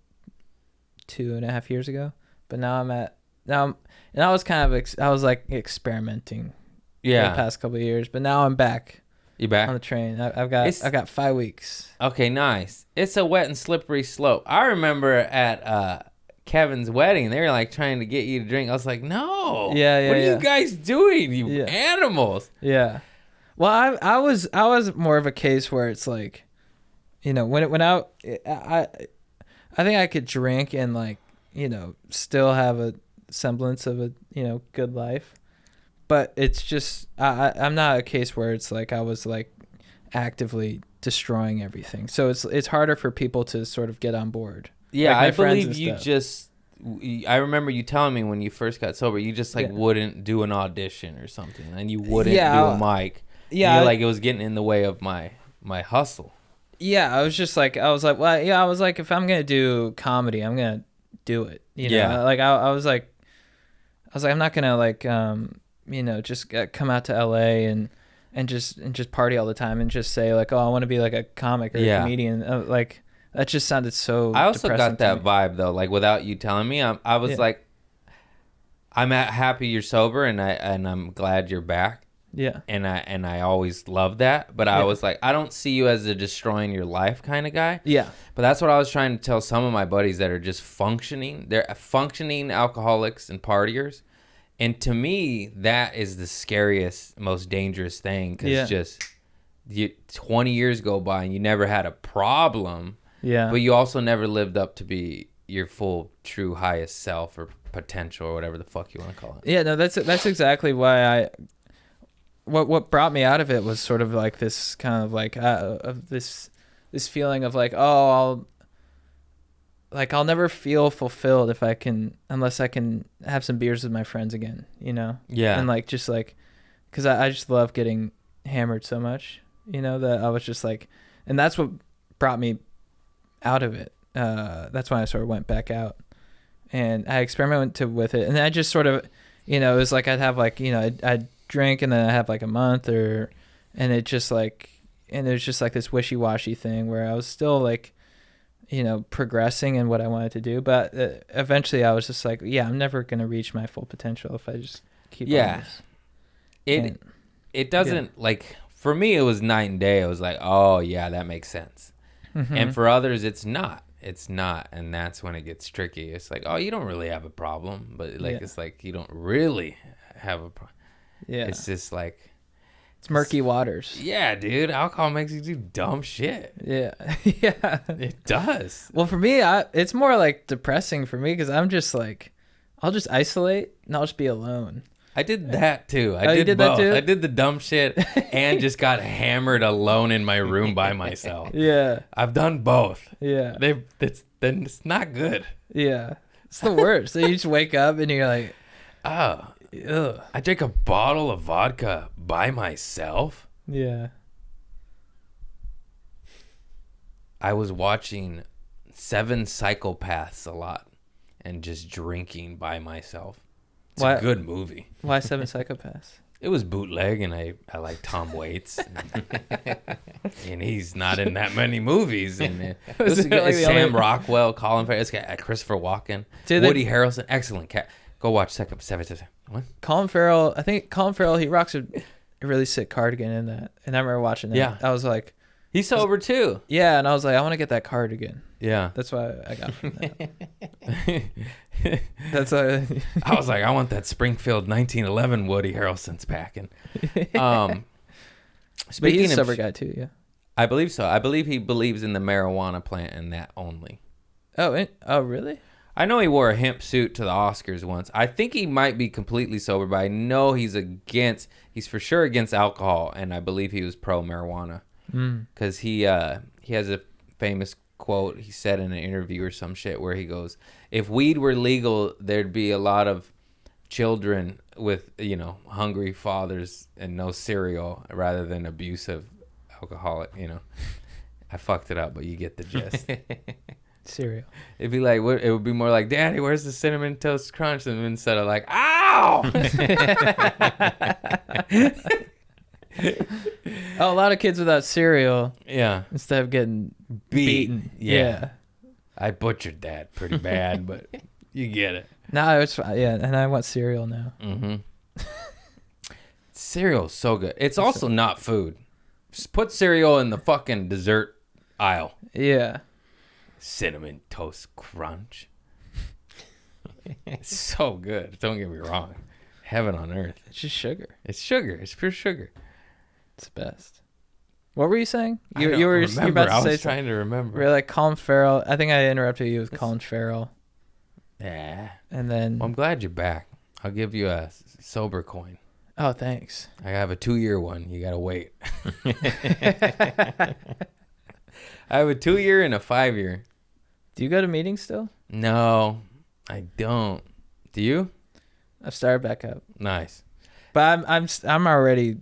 2.5 years ago, but now and I was kind of I was like experimenting for the past couple of years, but now I'm back. You back? On the train. I've got 5 weeks. Okay, nice. It's a wet and slippery slope. I remember at Kevin's wedding, they were like trying to get you to drink. I was like, no. Yeah. What are you guys doing, you animals? Yeah. Well, I was more of a case where it's like, you know, when I think I could drink and like, you know, still have a semblance of a, you know, good life. But it's just I'm not a case where it's like I was like actively destroying everything. So it's harder for people to sort of get on board. Yeah, like I believe you just. I remember you telling me when you first got sober, you just like wouldn't do an audition or something, and you wouldn't do a mic. Yeah, you're like it was getting in the way of my hustle. Yeah, I was like, if I'm gonna do comedy, I'm gonna do it. You know, like I was like, I'm not gonna like you know, just come out to LA and just party all the time and just say like, oh, I want to be like a comic or a comedian. Like that just sounded so. I also depressing got that vibe though, like without you telling me. I was like, I'm happy you're sober and I'm glad you're back. Yeah. And I always loved that, but I was like, I don't see you as a destroying your life kind of guy. Yeah. But that's what I was trying to tell some of my buddies that are just functioning. They're functioning alcoholics and partiers. And to me, that is the scariest, most dangerous thing because 20 years go by and you never had a problem. Yeah. But you also never lived up to be your full, true, highest self or potential or whatever the fuck you want to call it. Yeah, no, that's exactly why what brought me out of it was sort of like this kind of like of this feeling of like, oh, I'll never feel fulfilled unless I can have some beers with my friends again, you know? Yeah. And like, just like, cause I just love getting hammered so much, you know, that I was just like, and that's what brought me out of it. That's when I sort of went back out and I experimented with it. And I just sort of, you know, it was like, I'd have like, you know, I'd drink and then I'd have like a month and it was just like this wishy-washy thing where I was still like, you know, progressing in what I wanted to do, but eventually I was just like, I'm never gonna reach my full potential if I just keep on this. It doesn't like, for me it was night and day. I was like, oh yeah, that makes sense. Mm-hmm. And for others it's not, and that's when it gets tricky. It's like, oh, you don't really have a problem, but like it's like you don't really have a problem. It's just like it's murky waters. Yeah, dude. Alcohol makes you do dumb shit. Yeah. Yeah. It does. Well, for me, it's more like depressing for me because I'm just like, I'll just isolate and I'll just be alone. I did that too. You did both. That too? I did the dumb shit and just got hammered alone in my room by myself. Yeah. I've done both. Yeah. It's not good. Yeah. It's the worst. So you just wake up and you're like, oh, ugh. I drank a bottle of vodka by myself. Yeah. I was watching 7 Psychopaths a lot and just drinking by myself. It's a good movie. Why 7 Psychopaths? It was bootleg, and I like Tom Waits, and he's not in that many movies. And it was like Sam Rockwell, Colin Farrell, Christopher Walken, Woody Harrelson, excellent cat. Go watch Seven. What? Colin Farrell. I think Colin Farrell. He rocks a really sick cardigan in that, and I remember watching that. Yeah, I was like, he's sober too. Yeah, and I was like, I want to get that cardigan. Yeah, that's why I got from that. That's why I was like, I want that Springfield 1911 Woody Harrelson's packing. But he's a sober guy too. Yeah, I believe so. I believe he believes in the marijuana plant and that only. Oh, really? I know he wore a hemp suit to the Oscars once. I think he might be completely sober, but I know he's for sure against alcohol, and I believe he was pro marijuana because he has a famous quote he said in an interview or some shit where he goes, if weed were legal, there'd be a lot of children with, you know, hungry fathers and no cereal rather than abusive alcoholic, you know. I fucked it up, but you get the gist. Cereal. It'd be like, it would be more like, Daddy, where's the Cinnamon Toast Crunch? And instead of like, ow! Oh, a lot of kids without cereal Yeah. instead of getting beaten. Yeah. I butchered that pretty bad, but you get it. No, it's fine. Yeah, and I want cereal now. Mm-hmm. Cereal's so good. It's also not food. Just put cereal in the fucking dessert aisle. Yeah. Cinnamon Toast Crunch. It's so good. Don't get me wrong. Heaven on earth. It's just sugar. It's sugar. It's pure sugar. It's the best. What were you saying? I You don't were remember. you're about to I say was something. trying to remember. We're like Colin Farrell. I think I interrupted you with Colin Farrell. Yeah. And then Well, I'm glad you're back. I'll give you a sober coin. oh, thanks. I have a 2-year one. You gotta wait. I have a 2-year and a 5-year. Do you go to meetings still? No, I don't. Do you? I've started back up. Nice. But I'm already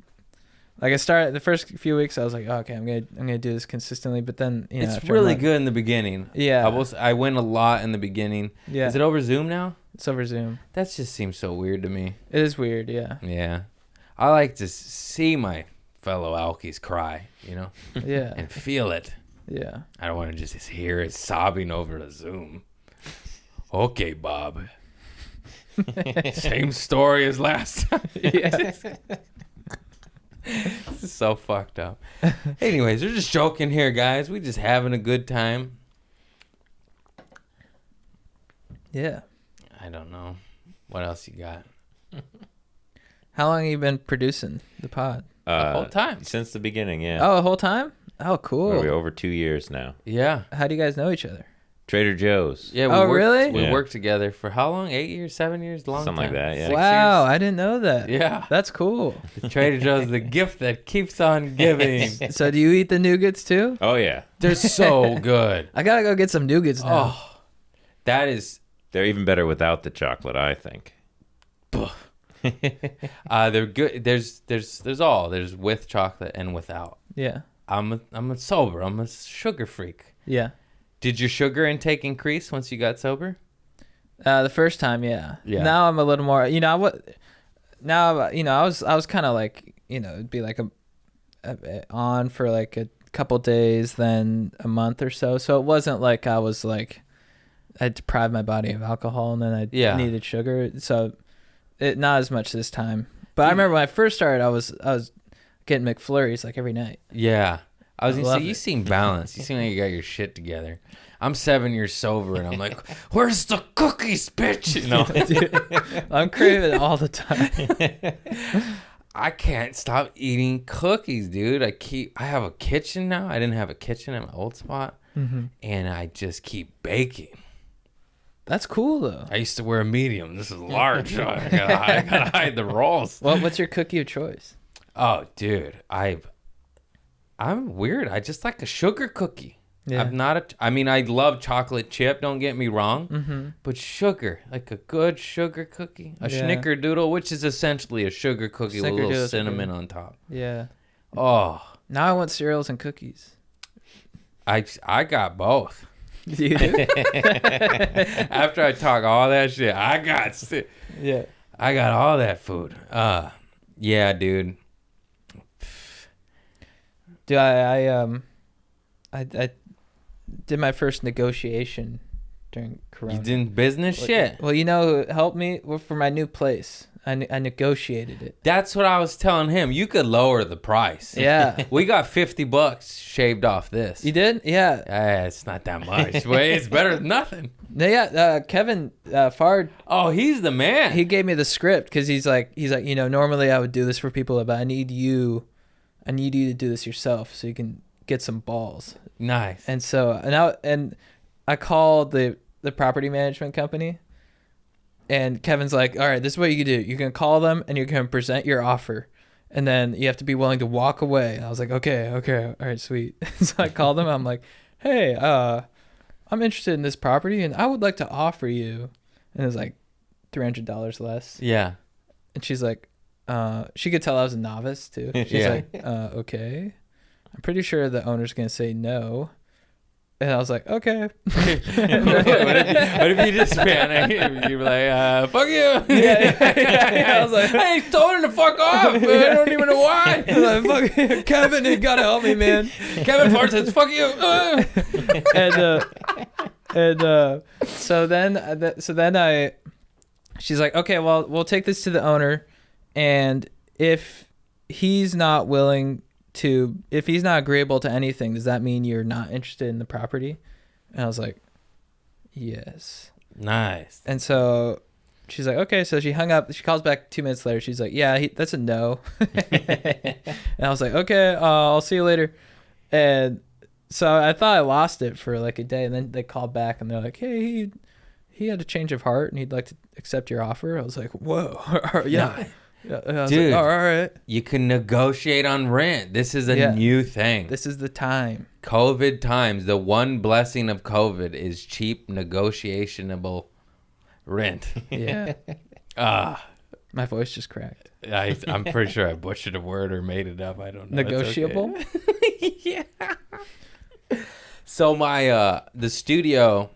like I started the first few weeks I was like, oh, okay, I'm gonna do this consistently, but then you know, It's after a really month- good in the beginning. Yeah. I went a lot in the beginning. Yeah. Is it over Zoom now? It's over Zoom. That just seems so weird to me. It is weird, yeah. Yeah. I like to see my fellow alkies cry, you know, Yeah. and feel it. Yeah. I don't want to just hear it sobbing over the Zoom. Okay, Bob. Same story as last time. Yeah. This is so fucked up. Anyways, we're just joking here, guys. We just having a good time. Yeah. I don't know. What else you got? How long have you been producing the pod? The whole time. Since the beginning, yeah. Oh, the whole time? Oh, We're cool. over 2 years now. Yeah. How do you guys know each other? Trader Joe's. Yeah. Oh, really? We Yeah. worked together for how long? 8 years, 7 years? Long Something like time. that, yeah. 6 Wow, years? I didn't know that. Yeah. That's cool. Trader Joe's, the gift that keeps on giving. So do you eat the nougats too? Oh, yeah. They're so good. I gotta go get some nougats now. Oh, that is. They're even better without the chocolate, I think. They're good. There's all. There's with chocolate and without. Yeah. I'm a sober. I'm a sugar freak. Yeah. Did your sugar intake increase once you got sober? The first time, yeah. Yeah. Now I'm a little more, you know, I was kind of like, you know, it'd be like on for like a couple days, then a month or so. So it wasn't like I was like, I deprived my body of alcohol and then I needed sugar. So it not as much this time. But I remember when I first started, I was getting McFlurries like every night. Yeah. I was I gonna love say, you it. seem balanced. You seem like you got your shit together. I'm 7 years sober, and I'm like, where's the cookies, bitch? You know? Dude, I'm craving it all the time. I can't stop eating cookies, dude. I have a kitchen now. I didn't have a kitchen at my old spot, and I just keep baking. That's cool though. I used to wear a medium. This is large. I gotta hide the rolls. What's your cookie of choice? Oh, dude, I'm weird. I just like a sugar cookie. Yeah. I'm not I mean, I love chocolate chip. Don't get me wrong. Mm-hmm. But sugar, like a good sugar cookie, a Yeah. snickerdoodle, which is essentially a sugar cookie with a little Snickerdoodle's cinnamon good. on top. Yeah. Oh, Now I want cereals and cookies. I got both. Do you? After I talk all that shit, I got all that food. Yeah, dude. Dude, I did my first negotiation during Corona. You did business shit. Well, you know who helped me for my new place? I negotiated it. That's what I was telling him. You could lower the price. Yeah. We got $50 shaved off this. You did? Yeah. It's not that much. Wait, it's better than nothing. Yeah. Kevin Fard, Oh, he's the man. he gave me the script because he's like, you know, normally I would do this for people, but I need you to do this yourself so you can get some balls. Nice. And so, and I called the property management company, and Kevin's like, all right, this is what you can do. You can call them and you're going to present your offer, and then you have to be willing to walk away. And I was like, okay, all right, sweet. So I called them. I'm like, hey, I'm interested in this property and I would like to offer you, and it was like $300 less. Yeah. And she's like, she could tell I was a novice too. She's Yeah. like, okay. I'm pretty sure the owner's going to say no. And I was like, okay. what if you just panic? You were like, fuck you. Yeah. I was like, I told her to fuck off. I don't even know why. I was like, fuck, Kevin, you got to help me, man. Kevin Fart says, fuck you. So then she's like, okay, well, we'll take this to the owner, and if he's not agreeable to anything, does that mean you're not interested in the property? And I was like, yes. Nice. And so she's like, okay. So she hung up. She calls back 2 minutes later. She's like, yeah, that's a no. And I was like, okay, I'll see you later. And so I thought I lost it for like a day, and then they called back and they're like, hey, he had a change of heart and he'd like to accept your offer. I was like, whoa. Yeah. Yeah, I was Dude. like, all right. You can negotiate on rent. This is a new thing. This is the time. COVID times. The one blessing of COVID is cheap, negotiationable rent. Yeah. My voice just cracked. I'm pretty sure I butchered a word or made it up. I don't know. It's Negotiable? okay. Yeah. So my the studio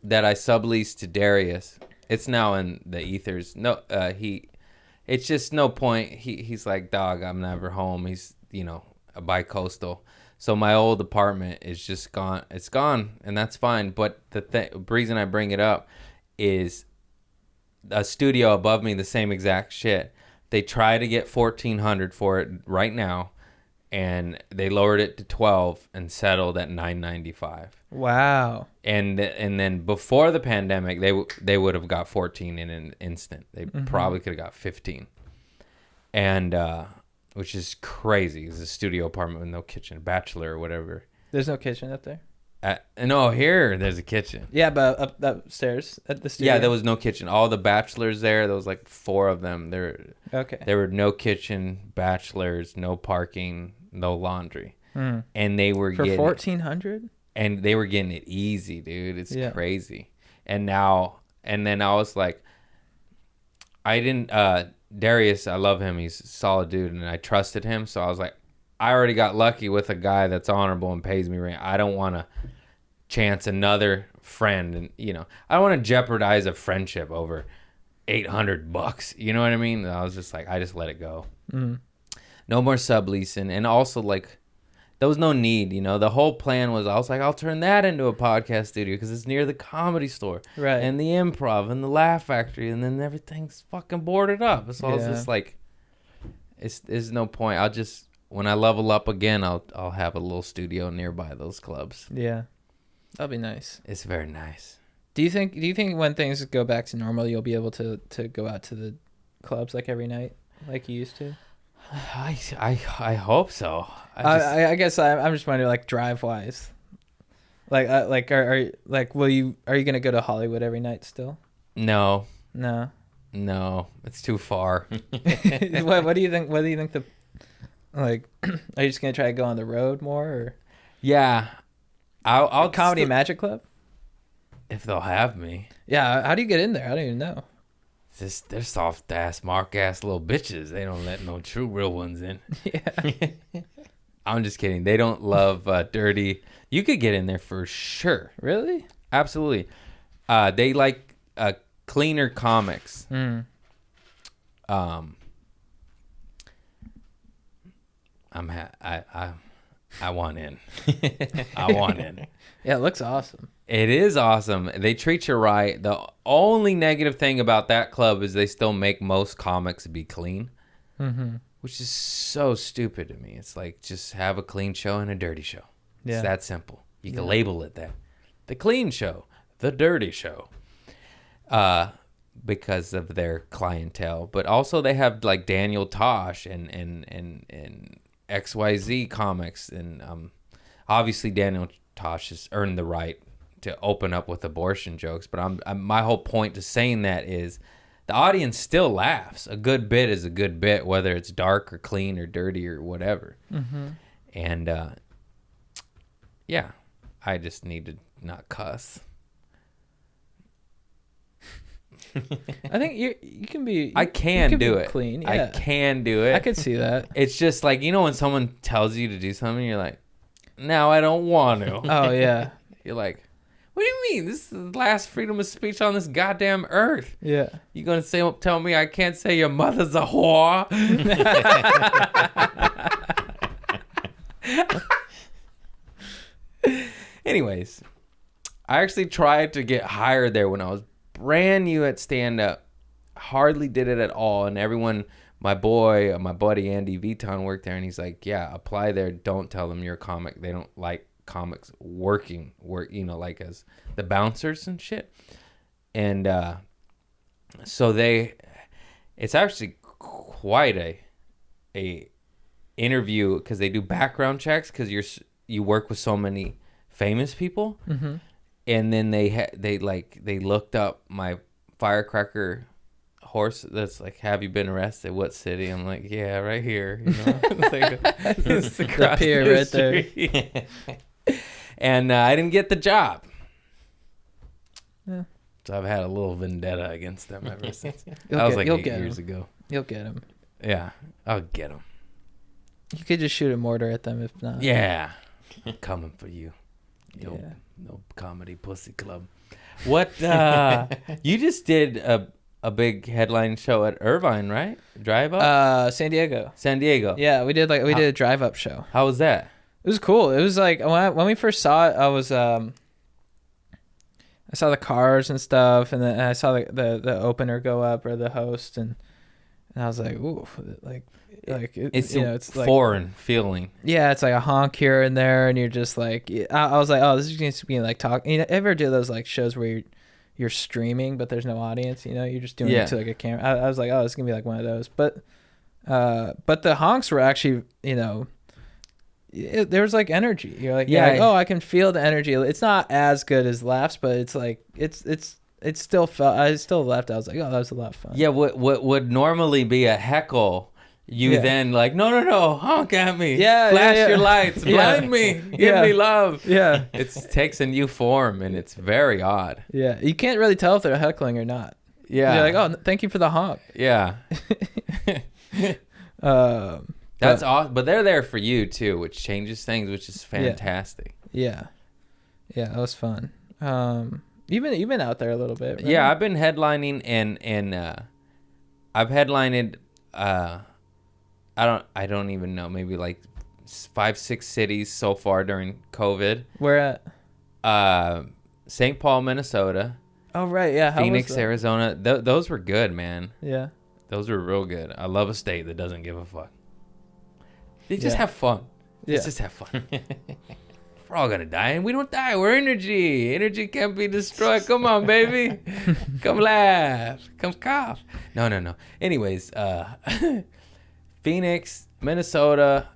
that I subleased to Darius, it's now in the ethers. No, it's just no point. He's like, dog, I'm never home. He's, a bi-coastal. So my old apartment is just gone. It's gone, and that's fine. But the reason I bring it up is a studio above me, the same exact shit. They try to get $1,400 for it right now, and they lowered it to $1,200 and settled at $995. Wow. And then before the pandemic, they would have got 14 in an instant. They probably could have got 15, and which is crazy. It's a studio apartment with no kitchen, bachelor or whatever. There's no kitchen up there? No, here there's a kitchen. Yeah, but upstairs at the studio. Yeah, there was no kitchen. All the bachelors there was like 4 of them. Okay. There were no kitchen, bachelors, no parking, no laundry, and they were for getting $1,400. And they were getting it easy, dude. It's Yeah. crazy. And then I was like, I didn't, Darius, I love him. He's a solid dude, and I trusted him. So I was like, I already got lucky with a guy that's honorable and pays me rent. I don't want to chance another friend. And, I don't want to jeopardize a friendship over $800. You know what I mean? And I was just like, I just let it go. No more subleasing. And also, like, there was no need, The whole plan was, I was like, I'll turn that into a podcast studio because it's near the Comedy Store, Right. and the Improv and the Laugh Factory, and then everything's fucking boarded up. So I was just like, there's no point. I'll just, when I level up again, I'll have a little studio nearby those clubs. Yeah. That'll be nice. It's very nice. Do you think when things go back to normal, you'll be able to go out to the clubs like every night like you used to? I hope so. I guess I'm just wondering, like, drive wise, like are you gonna go to Hollywood every night still? No, it's too far. What do you think? What do you think are you just gonna try to go on the road more, or Yeah, I'll Comedy Magic Club? if they'll have me. Yeah, how do you get in there? I don't even know. They're soft ass, mark ass little bitches. They don't let no true real ones in. Yeah. I'm just kidding. They don't love dirty. You could get in there for sure. Really? Absolutely. They like cleaner comics. I want in. I want in. Yeah, it looks awesome. It is awesome. They treat you right. The only negative thing about that club is they still make most comics be clean, which is so stupid to me. It's like, just have a clean show and a dirty show. Yeah. It's that simple. You can label it that. The clean show, the dirty show, because of their clientele. But also they have like Daniel Tosh and XYZ comics, and obviously Daniel Tosh has earned the right to open up with abortion jokes, but my whole point to saying that is the audience still laughs. A good bit is a good bit, whether it's dark or clean or dirty or whatever. And yeah, I just need to not cuss. I think you can be. I can you do be it. Clean. Yeah. I can do it. I could see that. It's just like, you know, when someone tells you to do something, you're like, no, I don't want to. Oh yeah. You're like, what do you mean? This is the last freedom of speech on this goddamn earth. Yeah. You gonna tell me I can't say your mother's a whore? Anyways, I actually tried to get hired there when I was brand new at stand-up. Hardly did it at all. And everyone, my buddy Andy Viton worked there, and he's like, yeah, apply there. Don't tell them you're a comic. They don't like comics work, you know, like as the bouncers and shit. And so it's actually quite a interview, because they do background checks, because you work with so many famous people. Mm-hmm. And then they looked up my firecracker horse that's like, have you been arrested? What city? I'm like, yeah, right here. You know, it's like, it's The across pier the right there. street. And I didn't get the job. Yeah. So I've had a little vendetta against them ever since. You'll That was get- like you'll 8 get years 'em. ago. You'll get him. Yeah, I'll get them. You could just shoot a mortar at them if not. Yeah, I'm coming for you. Yeah. No comedy pussy club. What you just did a big headline show at Irvine, right? Drive up? San Diego. San Diego. Yeah, we did a drive up show. How was that? It was cool. It was like when we first saw it, I saw the cars and stuff, and then I saw the opener go up, or the host, and I was like, ooh, It's you a know, it's like, foreign feeling. yeah, it's like a honk here and there, and you're just like, I was like, oh, this is going to be like talk. You know, ever do those like shows where you're streaming but there's no audience? You know, you're just doing Yeah. it to like a camera. I was like, oh, this is gonna be like one of those. But the honks were actually, you know, there was like energy. You're like, Yeah. yeah, like, oh, I can feel the energy. It's not as good as laughs, but it's like it still felt. I still left. I was like, oh, that was a lot of fun. Yeah, what would normally be a heckle, you Yeah. then like, no, honk at me. Yeah, Flash yeah, yeah. your lights. Yeah. Blind me. Give Yeah. me love. Yeah, It takes a new form, and it's very odd. yeah. You can't really tell if they're heckling or not. Yeah. You're like, oh, thank you for the honk. Yeah. That's awesome. But they're there for you too, which changes things, which is fantastic. Yeah, that was fun. You've been out there a little bit, right? Yeah, I've been headlining, and I've headlined I don't even know, maybe like 5-6 cities so far during COVID. Where at? St. Paul, Minnesota, Oh right, yeah. How was Phoenix, that? Arizona. Those were good, man. Yeah, Those were real good. I love a state that doesn't give a fuck. They just Yeah. have fun. Yeah. Let's just have fun. We're all gonna die, and we don't die. We're energy. Energy can't be destroyed. Come on, baby. Come laugh. Come cough. No. Anyways, Phoenix, Minnesota,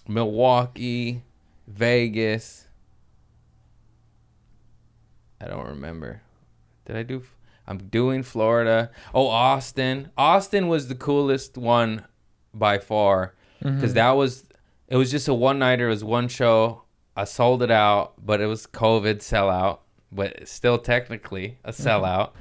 Milwaukee, Vegas. I don't remember. Did I do? I'm doing Florida. Oh, Austin. Austin was the coolest one by far, because it was just a one-nighter. It was one show. I sold it out, but it was COVID sellout, but still technically a sellout.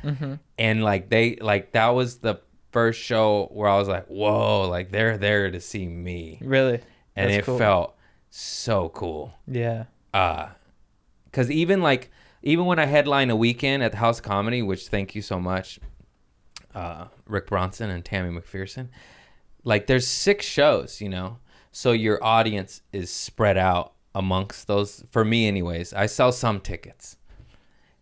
And that was the first show where I was like, whoa, like they're there to see me. really. And That's it cool. felt so cool. Yeah. Because even when I headline a weekend at the House of Comedy, which thank you so much, Rick Bronson and Tammy McPherson, like there's 6 shows, you know, so your audience is spread out amongst those. For me anyways, I sell some tickets,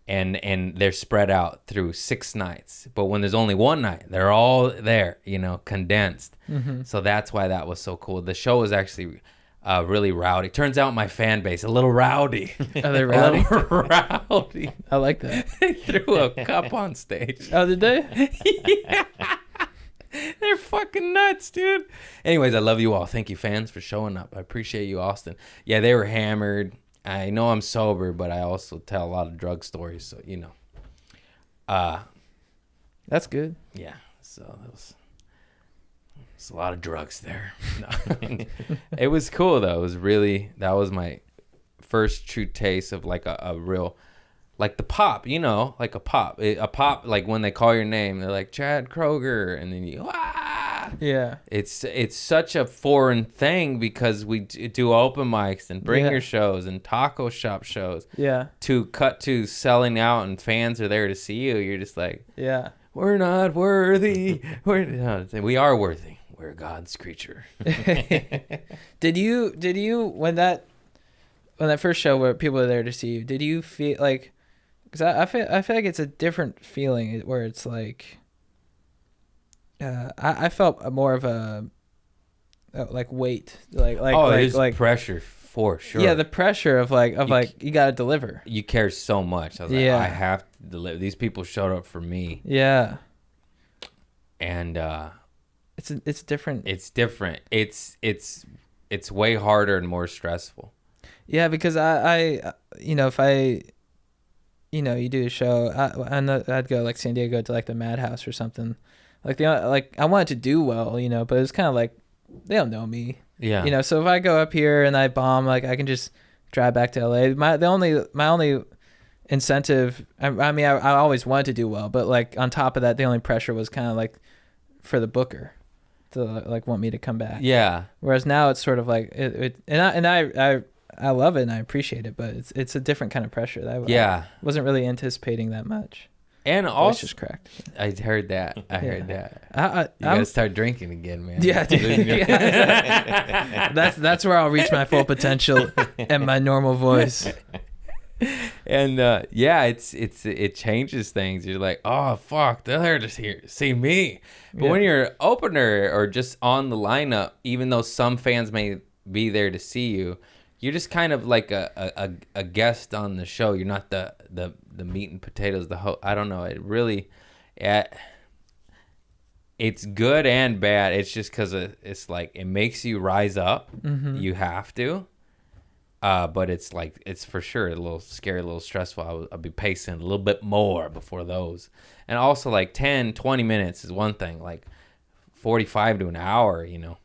and they're spread out through 6 nights, but when there's only one night, they're all there, you know, condensed. So that's why that was so cool. The show was actually really rowdy. Turns out my fan base a little rowdy. Are they rowdy? A little rowdy. I like that. They threw a cup on stage. Oh, did they? Yeah. They're fucking nuts, dude. Anyways, I love you all. Thank you, fans, for showing up. I appreciate you, Austin. Yeah, they were hammered. I know I'm sober, but I also tell a lot of drug stories, so you know. That's good. Yeah. So there's a lot of drugs there. No. It was cool though. It was really, that was my first true taste of like a real, like the pop, you know, like a pop, like when they call your name, they're like Chad Kroeger, and then you, Yeah. It's such a foreign thing because we do open mics and bringer shows and taco shop shows. Yeah. To cut to selling out and fans are there to see you. You're just like, Yeah. we're not worthy. We are worthy. We're God's creature. Did you when that first show where people were there to see you, did you feel like, because I feel like it's a different feeling where it's like I felt more of a like weight, like pressure for sure. Yeah, the pressure of like you gotta deliver. You care so much. I was like, I have to deliver. These people showed up for me. Yeah. And it's different. It's different. It's way harder and more stressful. Yeah, because I you know, if I, you know, you do a show, I know I'd go like San Diego to like the Madhouse or something. Like I wanted to do well, you know, but it was kind of like they don't know me. Yeah. You know, so if I go up here and I bomb, like I can just drive back to LA. My only incentive, I mean, I always wanted to do well, but like on top of that, the only pressure was kind of like for the booker to like want me to come back. Yeah. Whereas now it's sort of like I love it and I appreciate it, but it's a different kind of pressure that I wasn't really anticipating that much. And Voice also, just cracked. I heard that. I heard that. You I'm gotta start drinking again, man. Yeah, dude. Yeah. That's where I'll reach my full potential and my normal voice. And it changes things. You're like, oh fuck, they're just here to see me. But when you're opener or just on the lineup, even though some fans may be there to see you, you're just kind of like a guest on the show. You're not the meat and potatoes. I don't know. It really, it's good and bad. It's just because it's like it makes you rise up. Mm-hmm. You have to. But it's like, it's for sure a little scary, a little stressful. I'll be pacing a little bit more before those. And also like 10, 20 minutes is one thing, like 45 to an hour, you know,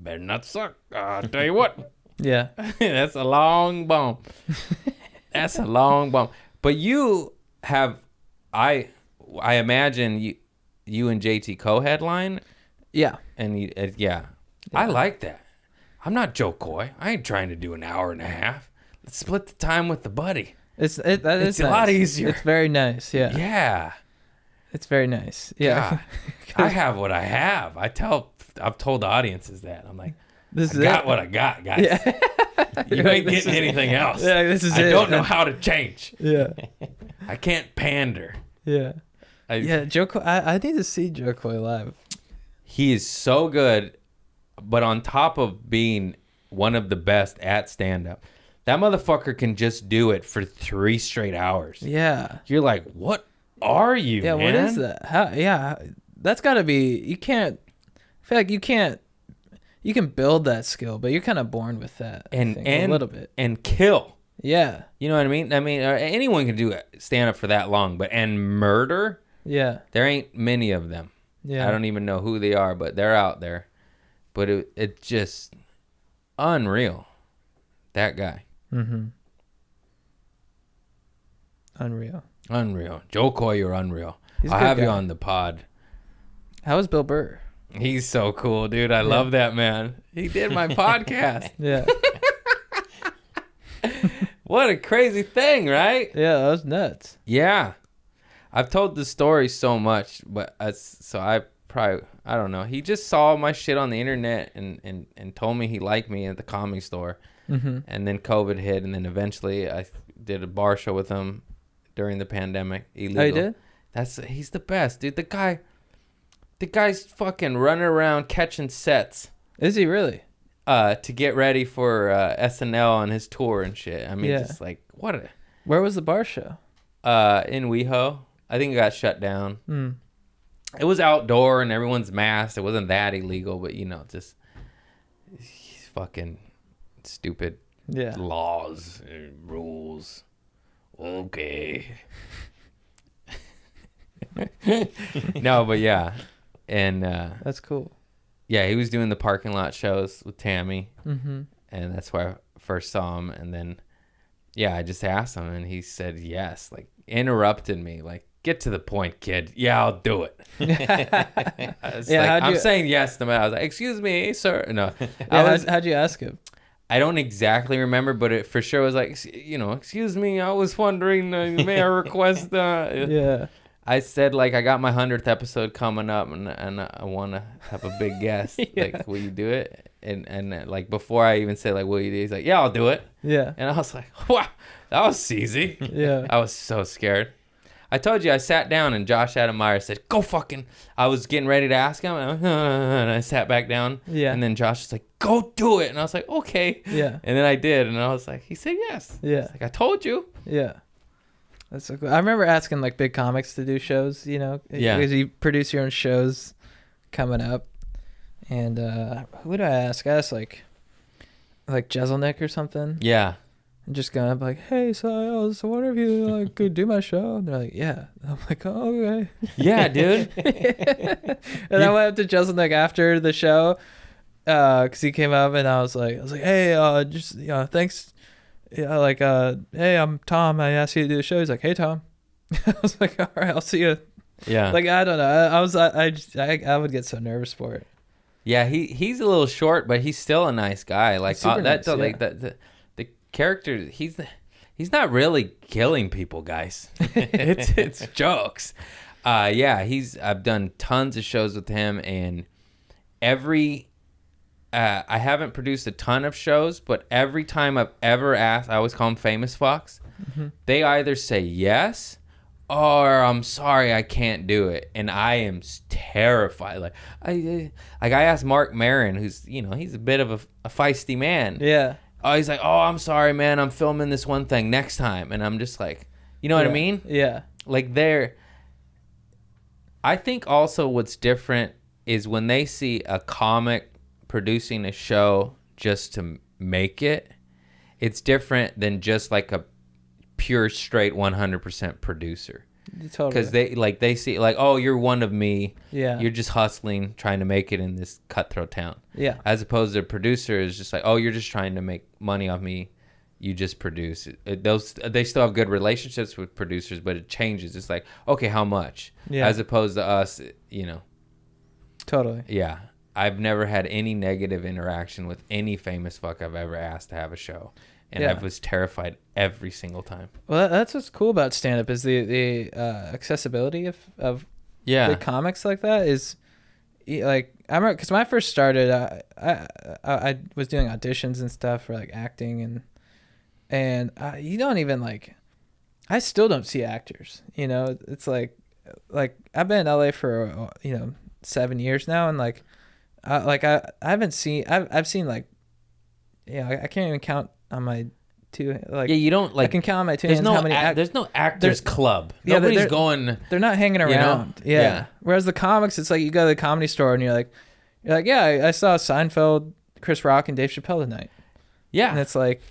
better not suck. I'll tell you what. Yeah. That's a long bump. That's a long bump. But you have, I imagine you and JT co-headline. Yeah. And I like that. I'm not Joe Coy. I ain't trying to do an hour and a half. Let's split the time with the buddy. It's a lot easier. It's very nice. Yeah. Yeah. It's very nice. Yeah. I have what I have. I've told the audiences that. I'm like, this is what I got, guys. Yeah. You ain't getting anything else. Yeah, this is it. I don't know how to change. Yeah. I can't pander. Yeah. Joe Coy, I need to see Joe Coy live. He is so good, but on top of being one of the best at stand-up, that motherfucker can just do it for 3 straight hours. Yeah. You're like, what are you, man? What is that? That's got to be, you can't, I feel like you can build that skill, but you're kind of born with that, and a little bit. And kill. Yeah. You know what I mean? I mean, anyone can do stand-up for that long, and murder? Yeah. There ain't many of them. Yeah. I don't even know who they are, but they're out there. But it's just unreal. That guy. Mm-hmm. Unreal. Joe Coy, you're unreal. He's a I'll good have you guy. on the pod. How was Bill Burr? He's so cool, dude. I love that man. He did my podcast. Yeah. What a crazy thing, right? Yeah, that was nuts. Yeah. I've told the story so much, but I don't know. He just saw my shit on the internet and told me he liked me at the Comedy Store. Mm-hmm. And then COVID hit, and then eventually I did a bar show with him during the pandemic. Illegal. Oh, you did? He's the best, dude. The guy's fucking running around catching sets. Is he really? To get ready for SNL on his tour and shit. I mean, just like, Where was the bar show? In WeHo. I think it got shut down. Mm. It was outdoor and everyone's masked. It wasn't that illegal, but just fucking stupid laws and rules. Okay. No, but yeah. And that's cool. yeah, he was doing the parking lot shows with Tammy. Mm-hmm. And that's where I first saw him, and then I just asked him, and he said yes. Like interrupted me, like get to the point, kid. Yeah, I'll do it. I'm saying yes to him. I was like, excuse me, sir. No, How'd you ask him? I don't exactly remember, but it for sure was like, excuse me, I was wondering, may I request? Yeah. I said, like, I got my 100th episode coming up, and I want to have a big guest. Like, will you do it? And like, before I even said, like, will you do it? He's like, yeah, I'll do it. Yeah. And I was like, wow, that was easy. Yeah. I was so scared. I told you, I sat down, and Josh Adammeyer said, go fucking. I was getting ready to ask him, and I sat back down. Yeah. And then Josh was like, go do it. And I was like, okay. Yeah. And then I did, and I was like, he said yes. Yeah. Like, I told you. Yeah. That's so cool. I remember asking like big comics to do shows, Yeah. because you produce your own shows coming up. And who did I ask? I asked like Jeselnik or something. Yeah. And just going up like, hey, so I was wondering if you like could do my show. And they're like, yeah. And I'm like, oh, okay. Yeah, dude. And I went up to Jeselnik after the show, because he came up, and I was like, hey, just thanks. Yeah, like, hey, I'm Tom. I asked you to do the show. He's like, hey, Tom. I was like, all right, I'll see you. Yeah. Like, I don't know. I would get so nervous for it. Yeah, he's a little short, but he's still a nice guy. Like Super nice, like the character, he's not really killing people, guys. it's jokes. I've done tons of shows with him, and I haven't produced a ton of shows, but every time I've ever asked, I always call them Famous Fox. Mm-hmm. They either say yes or I'm sorry, I can't do it, and I am terrified. Like I asked Mark Maron, who's he's a bit of a feisty man. Yeah. Oh, he's like, oh, I'm sorry, man, I'm filming this one thing next time, and I'm just like, you know what I mean? Yeah. Like I think also what's different is when they see a comic producing a show just to make it, it's different than just like a pure straight 100% producer. Totally. Because they see like, oh, you're one of me. Yeah. You're just hustling, trying to make it in this cutthroat town. Yeah. As opposed to a producer is just like, oh, you're just trying to make money off me. You just produce it. They still have good relationships with producers, but it changes. It's like, okay, how much? Yeah. As opposed to us, Totally. Yeah. I've never had any negative interaction with any famous fuck I've ever asked to have a show. And I was terrified every single time. Well, that's what's cool about stand-up is the accessibility of the comics like that is, like, I remember, because when I first started, I was doing auditions and stuff for, like, acting, and you don't even, like, I still don't see actors, It's like I've been in LA for, 7 years now, and, like, I haven't seen, I've seen, like, I can't even count on my two, like, you don't, like, I can count on my two there's hands no how many there's no actors club. Yeah, Nobody's going. They're not hanging around. Yeah. Whereas the comics, it's like you go to the Comedy Store and you're like, yeah, I saw Seinfeld, Chris Rock, and Dave Chappelle tonight. Yeah. And it's like,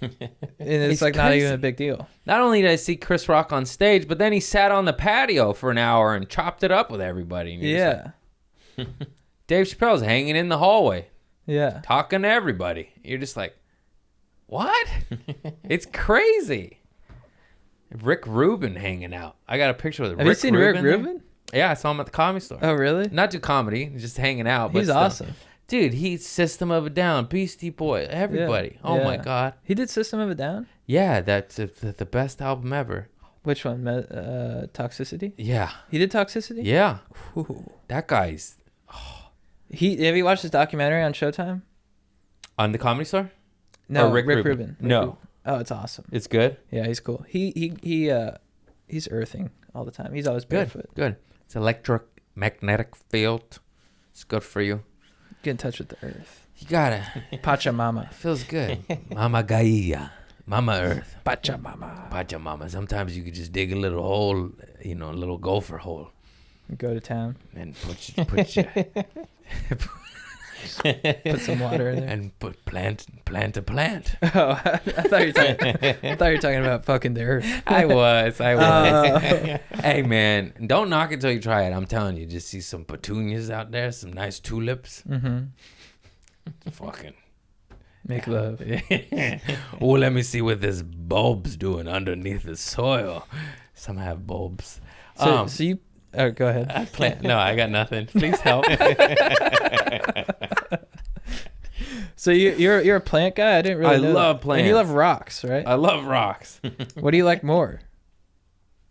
it's like crazy. not even a big deal. Not only did I see Chris Rock on stage, but then he sat on the patio for an hour and chopped it up with everybody. And Yeah. like, Dave Chappelle's hanging in the hallway, Yeah. talking to everybody. You're just like, what? It's crazy. Rick Rubin hanging out. I got a picture with Rick Rubin. Have you seen Rick Rubin? Yeah, I saw him at the Comedy Store. Oh, really? Not do comedy, just hanging out. But He's still. awesome. Dude, he's System of a Down, Beastie Boy, everybody. Yeah. Oh, my Yeah. God. He did System of a Down? Yeah, that's the best album ever. Which one? Toxicity? Yeah. He did Toxicity? Yeah. Ooh. That guy's Have you watched his documentary on Showtime? on the Comedy Store? No, Or Rick Rubin? Rubin. No. Rubin. Oh, it's awesome. It's good? Yeah, he's cool. He's earthing all the time. He's always Good. barefoot. Good. It's electromagnetic field. It's good for you. Get in touch with the earth. You gotta. Pachamama. Feels good. Mama Gaia. Mama Earth. Pachamama. Pachamama. Sometimes you could just dig a little hole, a little gopher hole. Go to town. And put your Put some water in there. and plant a plant. Oh, I thought you were talking about fucking the earth. I was. Hey man, don't knock it till you try it. I'm telling you, just see some petunias out there, some nice tulips. Mm-hmm. Fucking, Make love. Oh, let me see what this bulb's doing underneath the soil. Some have bulbs. So you. Oh, go ahead. I plant. No, I got nothing. Please help. So you're a plant guy? I didn't really I know love that. plants. And you love rocks, right? I love rocks. What do you like more?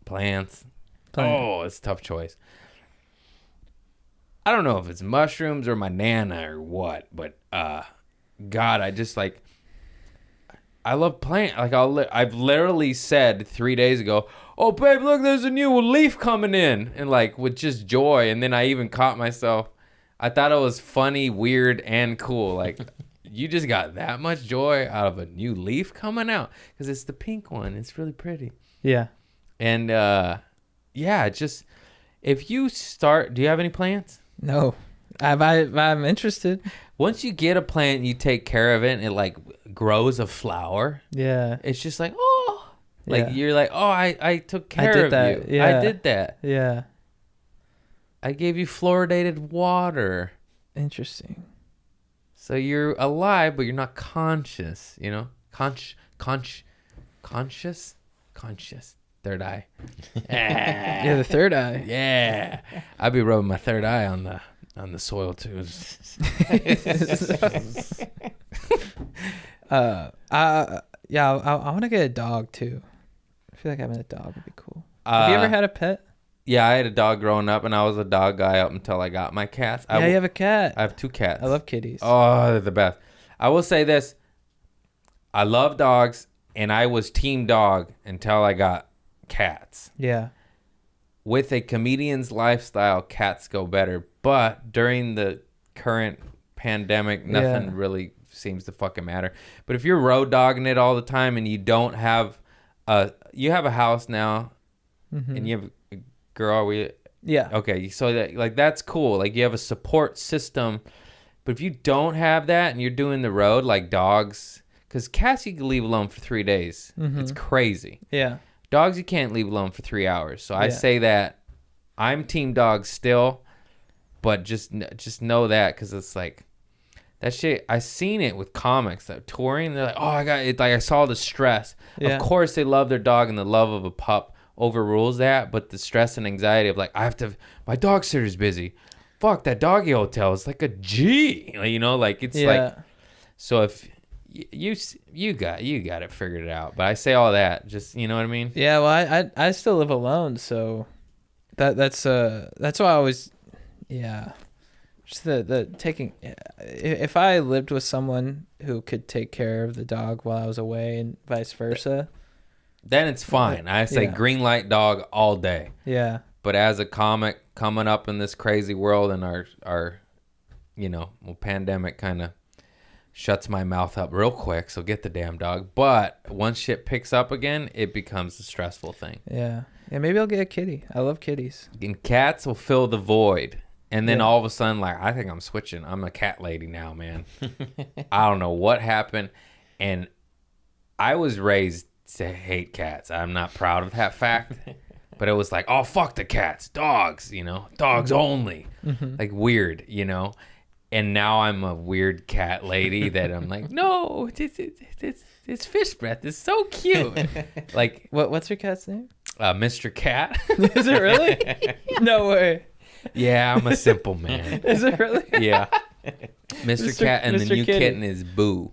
Plants. Plant. Oh, it's a tough choice. I don't know if it's mushrooms or my nana or what, but God, I just like. I love plant. Like I've literally said 3 days ago, "Oh, babe, look, there's a new leaf coming in," and like with just joy. And then I even caught myself. I thought it was funny, weird, and cool. Like, you just got that much joy out of a new leaf coming out because it's the pink one. It's really pretty. Yeah. And yeah, just if you start, do you have any plants? No. I'm interested. Once you get a plant and you take care of it and it like grows a flower, Yeah. it's just like, oh, like Yeah. you're like, oh, I took care did of that. you. Yeah. I did that. Yeah. I gave you fluoridated water. Interesting. So you're alive, but you're not conscious, you know? Conscious? Third eye. Yeah, the third eye. Yeah. I'd be rubbing my third eye on the soil too. I want to get a dog too. I feel like having a dog would be cool. Have you ever had a pet? Yeah, I had a dog growing up, and I was a dog guy up until I got my cats. Yeah, you have a cat. I have 2 cats. I love kitties. Oh, they're the best. I will say this. I love dogs, and I was team dog until I got cats. Yeah. With a comedian's lifestyle, cats go better. But during the current pandemic, nothing really seems to fucking matter. But if you're road dogging it all the time and you don't have you have a house now, and you have a girl, Yeah. okay, so that, like, that's cool. Like, you have a support system. But if you don't have that and you're doing the road like dogs, because cats you can leave alone for 3 days. It's crazy. Yeah. Dogs you can't leave alone for 3 hours. So I Yeah. say that I'm team dog still, but just know that, because it's like that shit. I seen it with comics that touring. They're like, oh, I got it. Like, I saw the stress. Yeah. Of course they love their dog, and the love of a pup overrules that. But the stress and anxiety of like, my dog sitter's busy. Fuck, that doggy hotel is like a G. You know, like it's like. So if you got it figured out. But I say all that, just, you know what I mean? Yeah, well, I still live alone, so that's why I always, just the taking. If I lived with someone who could take care of the dog while I was away and vice versa, Then it's fine. I say green light dog all day. yeah, But as a comic coming up in this crazy world, and our pandemic kind of shuts my mouth up real quick, so get the damn dog. But once shit picks up again, it becomes a stressful thing. yeah, maybe I'll get a kitty. I love kitties. And cats will fill the void. And then all of a sudden, like, I think I'm switching. I'm a cat lady now, man. I don't know what happened. And I was raised to hate cats. I'm not proud of that fact. But it was like, oh, fuck the cats. Dogs, dogs only. Like, weird, And now I'm a weird cat lady that I'm like, no, it's fish breath. It's so cute. Like, What's your cat's name? Mr. Cat. Is it really? No way. Yeah, I'm a simple man. Is it really? Yeah. Mr. Cat, and the Mr. new Kitty. kitten is Boo.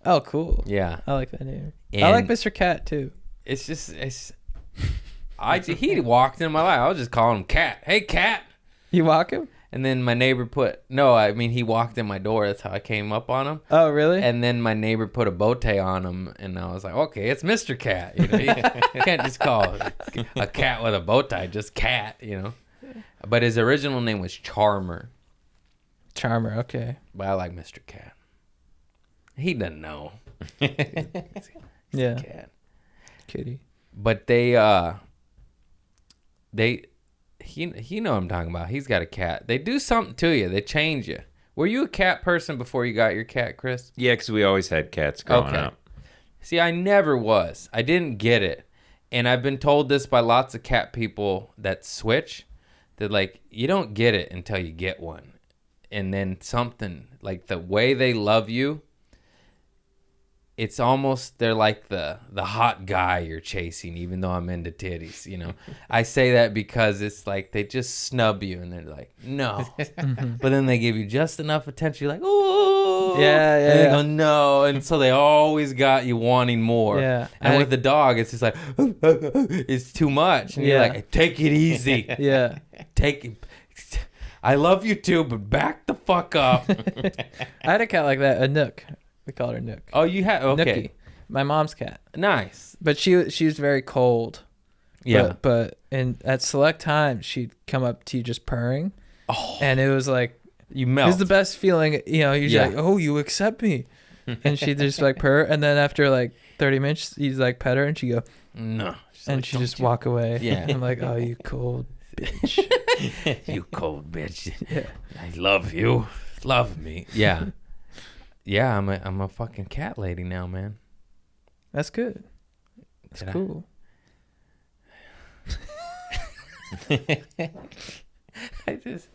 Oh, cool. Yeah. I like that name. I And- like Mr. Cat too. He walked in my life. I was just calling him Cat. Hey, Cat. You walk him? And then my neighbor he walked in my door. That's how I came up on him. Oh, really? And then my neighbor put a bow tie on him, and I was like, okay, it's Mr. Cat. You can't just call a cat with a bow tie just Cat, But his original name was Charmer. Charmer. Okay. But I like Mr. Cat. He doesn't know. Yeah. Cat. Kitty. But he know what I'm talking about. He's got a cat. They do something to you. They change you. Were you a cat person before you got your cat, Chris? Yeah, because we always had cats growing up. See, I never was. I didn't get it. And I've been told this by lots of cat people that switch. That, like, you don't get it until you get one. And then something, like the way they love you it's almost they're like the hot guy you're chasing, even though I'm into titties. You know, I say that because it's like they just snub you and they're like, no, but then they give you just enough attention. You're like, oh, Yeah, and they yeah. go no, and so they always got you wanting more. Yeah. and with the dog, it's just like it's too much, and you're Yeah. like, take it easy, Yeah. take it. I love you too, but back the fuck up. I had a cat like that, a Nook. We called her Nook. Oh, you have okay, Nookie, my mom's cat. nice. But she was very cold. Yeah. But at select times she'd come up to you just purring, and it was like You it melt. was the best feeling. You know, you're Yeah. like, oh, you accept me, and she'd just like purr, and then after like 30 minutes, he's like pet her, and she go, No. and she just walk away. Yeah. I'm like, oh, you cold bitch. You cold bitch. Yeah. I love you. Love me. Yeah. Yeah, I'm a fucking cat lady now, man. That's good. That's Did I- cool. I just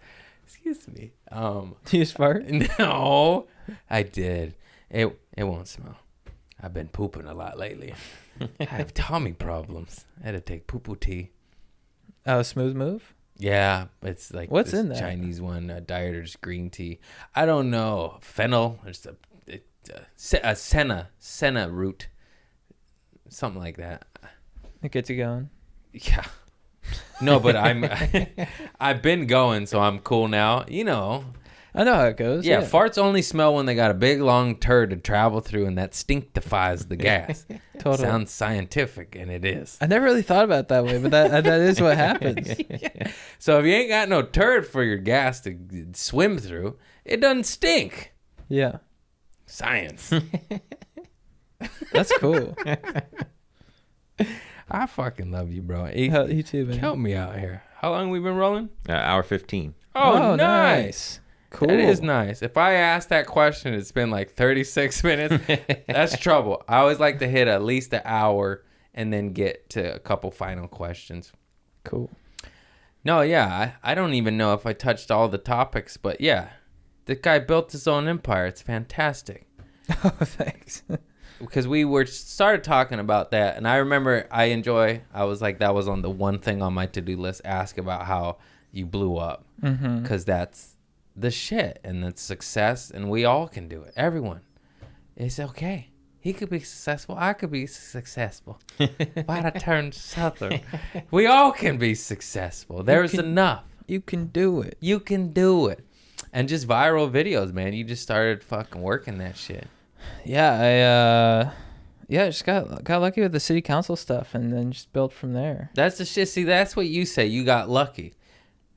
excuse me. Do you fart? No, I did. It won't smell. I've been pooping a lot lately. I have tummy problems. I had to take poo-poo tea. Oh, a smooth move. Yeah, it's like What's this in that? Chinese one, dieter's green tea. I don't know. Fennel, there's a senna root, something like that. It gets you going. Yeah. No, but I've been going, so I'm cool now. You know. I know how it goes. Yeah, farts only smell when they got a big long turd to travel through, and that stinctifies the gas. Totally. Sounds scientific, and it is. I never really thought about it that way, but that is what happens. So if you ain't got no turd for your gas to swim through, it doesn't stink. Yeah, Science. that's cool. I fucking love you, bro. You too, man. Help me out here. How long we been rolling? Hour 15. Oh, nice. Cool. That is nice. If I ask that question, it's been like 36 minutes. That's trouble. I always like to hit at least an hour and then get to a couple final questions. Cool. No, yeah, I don't even know if I touched all the topics, but yeah, the guy built his own empire. It's fantastic. Oh, thanks. Because we started talking about that, and I remember I was like, that was on the one thing on my to-do list, ask about how you blew up. Because that's the shit, and that's success, and we all can do it. Everyone. It's okay. He could be successful. I could be successful. Why'd I turn southern? We all can be successful. There's enough. You can do it. You can do it. And just viral videos, man. You just started fucking working that shit. Yeah, I just got lucky with the city council stuff, and then just built from there. That's the shit. See, that's what you say. You got lucky.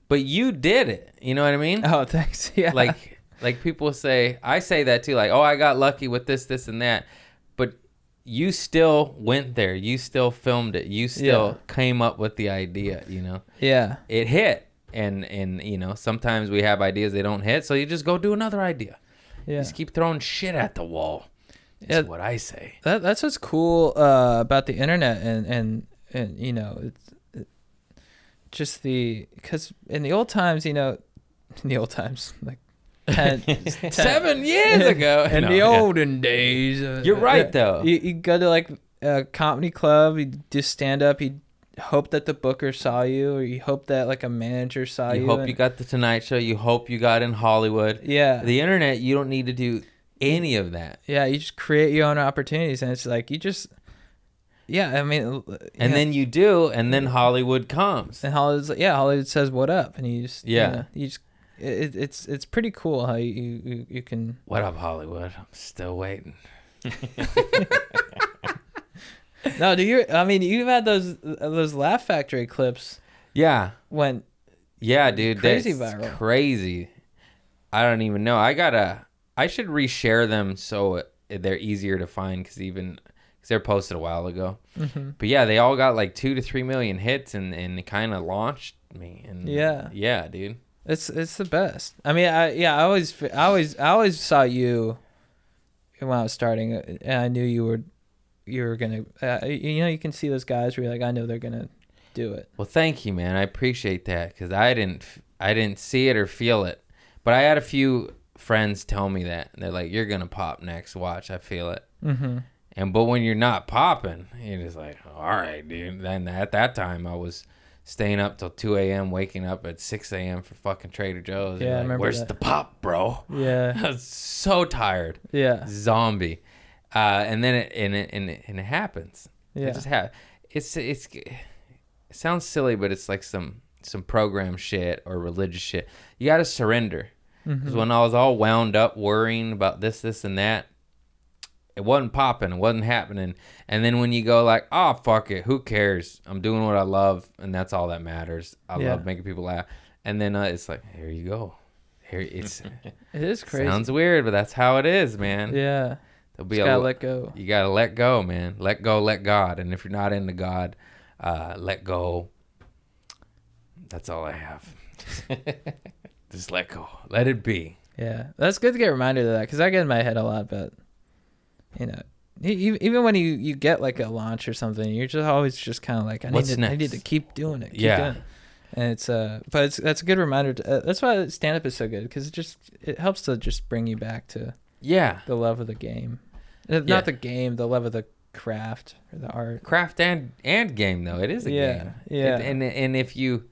But you did it. You know what I mean? Oh, thanks. Yeah. Like people say, I say that too. Like, oh, I got lucky with this, and that. But you still went there. You still filmed it. You still came up with the idea, you know? Yeah. It hit. And you know, sometimes we have ideas they don't hit. So you just go do another idea. Yeah. Just keep throwing shit at the wall. That's what I say. That's what's cool about the internet, and you know, it's just because in the old times, like 7 years ago. in No, the yeah. olden days, You're right, though. You go to like a comedy club, you do stand up, you hope that the booker saw you, or you hope that like a manager saw you. You hope you got the Tonight Show. You hope you got in Hollywood. Yeah. The internet, you don't need to do any of that. Yeah, you just create your own opportunities, and it's like you just. Yeah, I mean, And then you do, and then Hollywood comes. and Hollywood says what up, and you just you just it's pretty cool how you can. What up, Hollywood? I'm still waiting. No, you've had those Laugh Factory clips Yeah. when Yeah, dude. Crazy that's viral. crazy. I don't even know. I should reshare them so they're easier to find because they're posted a while ago. But yeah, they all got like 2 to 3 million hits, and it kind of launched me. And yeah, dude. it's the best. I mean, I always saw you when I was starting, and I knew you were gonna. You can see those guys where you're like, I know they're gonna do it. Well, thank you, man. I appreciate that because I didn't see it or feel it, but I had a few friends tell me that, and they're like, "You're gonna pop next. Watch, I feel it." But when you're not popping, you're just like, all right, dude. Then at that time, I was staying up till 2 a.m., waking up at 6 a.m. for fucking Trader Joe's. Yeah, I like, remember where's that. the pop, bro? Yeah. I was so tired. Yeah. Zombie. And then it happens. Yeah. It just it sounds silly, but it's like some program shit or religious shit. You got to surrender. Because when I was all wound up worrying about this, and that, it wasn't popping. It wasn't happening. And then when you go like, oh, fuck it. Who cares? I'm doing what I love, and that's all that matters. I love making people laugh. And then it's like, here you go. It is crazy. Sounds weird, but that's how it is, man. Yeah. There'll be Gotta let go. You gotta let go, man. Let go, let God. And if you're not into God, let go. That's all I have. Just let go. Let it be. Yeah. That's good to get reminded of that, because I get in my head a lot, but, you know, even when you get like a launch or something, you're just always just kind of like, I need to keep doing it. Keep doing it. And but that's a good reminder. That's why stand up is so good, because it helps to just bring you back to the love of the game, not the game, the love of the craft or the art. Craft and game though, it is a game. Yeah. And if you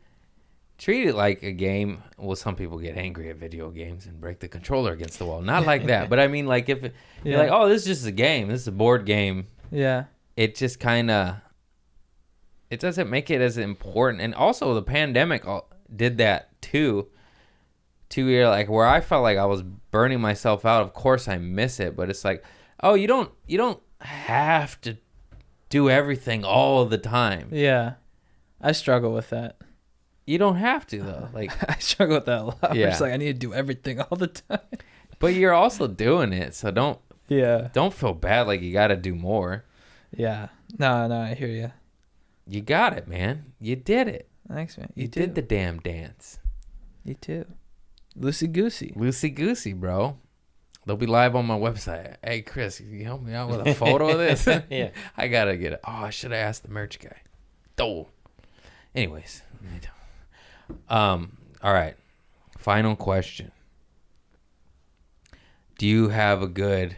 treat it like a game, well, some people get angry at video games and break the controller against the wall. Not like that, but I mean, like if you're like, oh, this is just a game. This is a board game. Yeah. It just kind of. It doesn't make it as important. And also the pandemic did that too. 2 year, like where I felt like I was burning myself out. Of course I miss it, but it's like, oh, you don't have to do everything all the time. Yeah. I struggle with that. You don't have to though. Like I struggle with that a lot. Yeah. It's like I need to do everything all the time. But you're also doing it, so don't feel bad like you got to do more. Yeah. No, I hear you. You got it, man. You did it. Thanks, man. You did the damn dance. You too. Loosey goosey, bro. They'll be live on my website. Hey, Chris, can you help me out with a photo of this? Yeah. I got to get it. Oh, I should have asked the merch guy. Oh. Anyways. All right. Final question. Do you have a good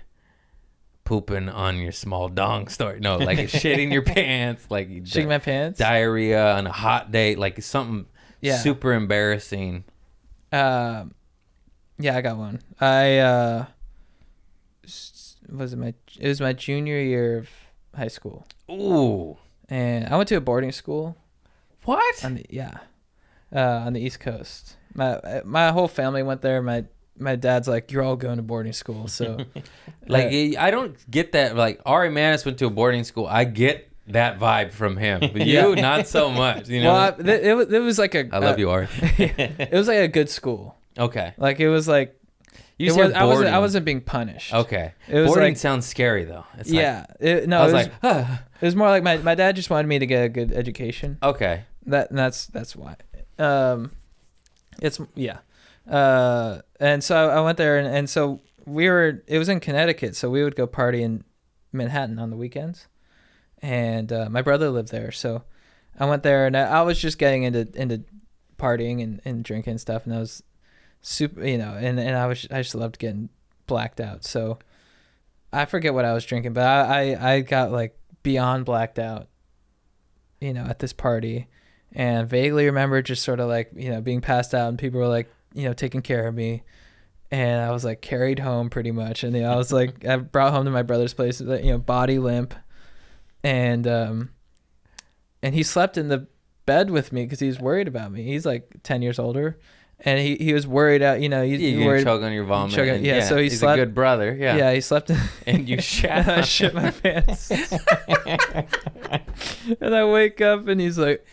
pooping on your small dong story? No, like shitting your pants, like shitting my pants, diarrhea on a hot date, like something super embarrassing. Yeah, I got one. It was my junior year of high school. Ooh. And I went to a boarding school. What? On the East Coast. My whole family went there. My dad's like, you're all going to boarding school. So like, I don't get that. Like Ari Manis went to a boarding school. I get that vibe from him, but you not so much, you know? Well, it was like I love you, Ari. It was like a good school. Okay. Like it was like, I wasn't being punished. Okay. It was boarding like, sounds scary though. It's it was more like my dad just wanted me to get a good education. Okay. That's why. And so I went there and so it was in Connecticut, so we would go party in Manhattan on the weekends. And my brother lived there, so I went there and I was just getting into partying and drinking and stuff, and I was super, and I just loved getting blacked out. So I forget what I was drinking, but I got like beyond blacked out, at this party. And vaguely remember just sort of like, being passed out and people were like, taking care of me. And I was like carried home pretty much. And I was like, I brought home to my brother's place, body limp. And he slept in the bed with me because he was worried about me. He's like 10 years older. And he was worried out, you worried. Choke on your vomit. So he's slept. A good brother. Yeah. Yeah, he slept in. And you shat. I shit my pants. And I wake up and he's like,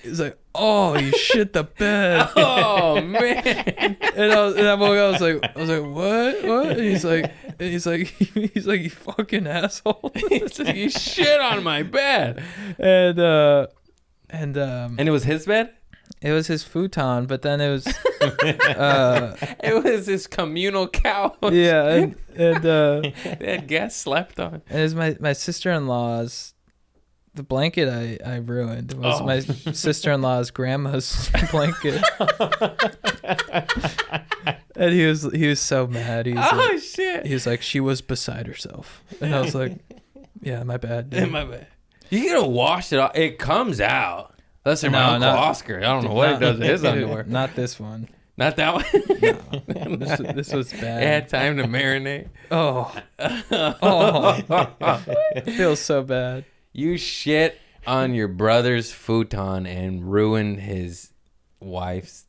oh, you shit the bed. Oh man. And I woke up, I was like, what? And he's like, you fucking asshole. You shit on my bed. And it was his bed? It was his futon, but then it was it was his communal couch. Yeah, and that guest slept on. And it was my sister-in-law's. The blanket I ruined was my sister-in-law's grandma's blanket. And he was so mad. Shit. He was like, she was beside herself. And I was like, Yeah, my bad. Dude. My bad. You gotta wash it off. It comes out. That's my Uncle Oscar. I don't know what it does to his underwear. Not this one. Not that one. No. This was bad. It had time to marinate. Oh. It feels so bad. You shit on your brother's futon and ruined his wife's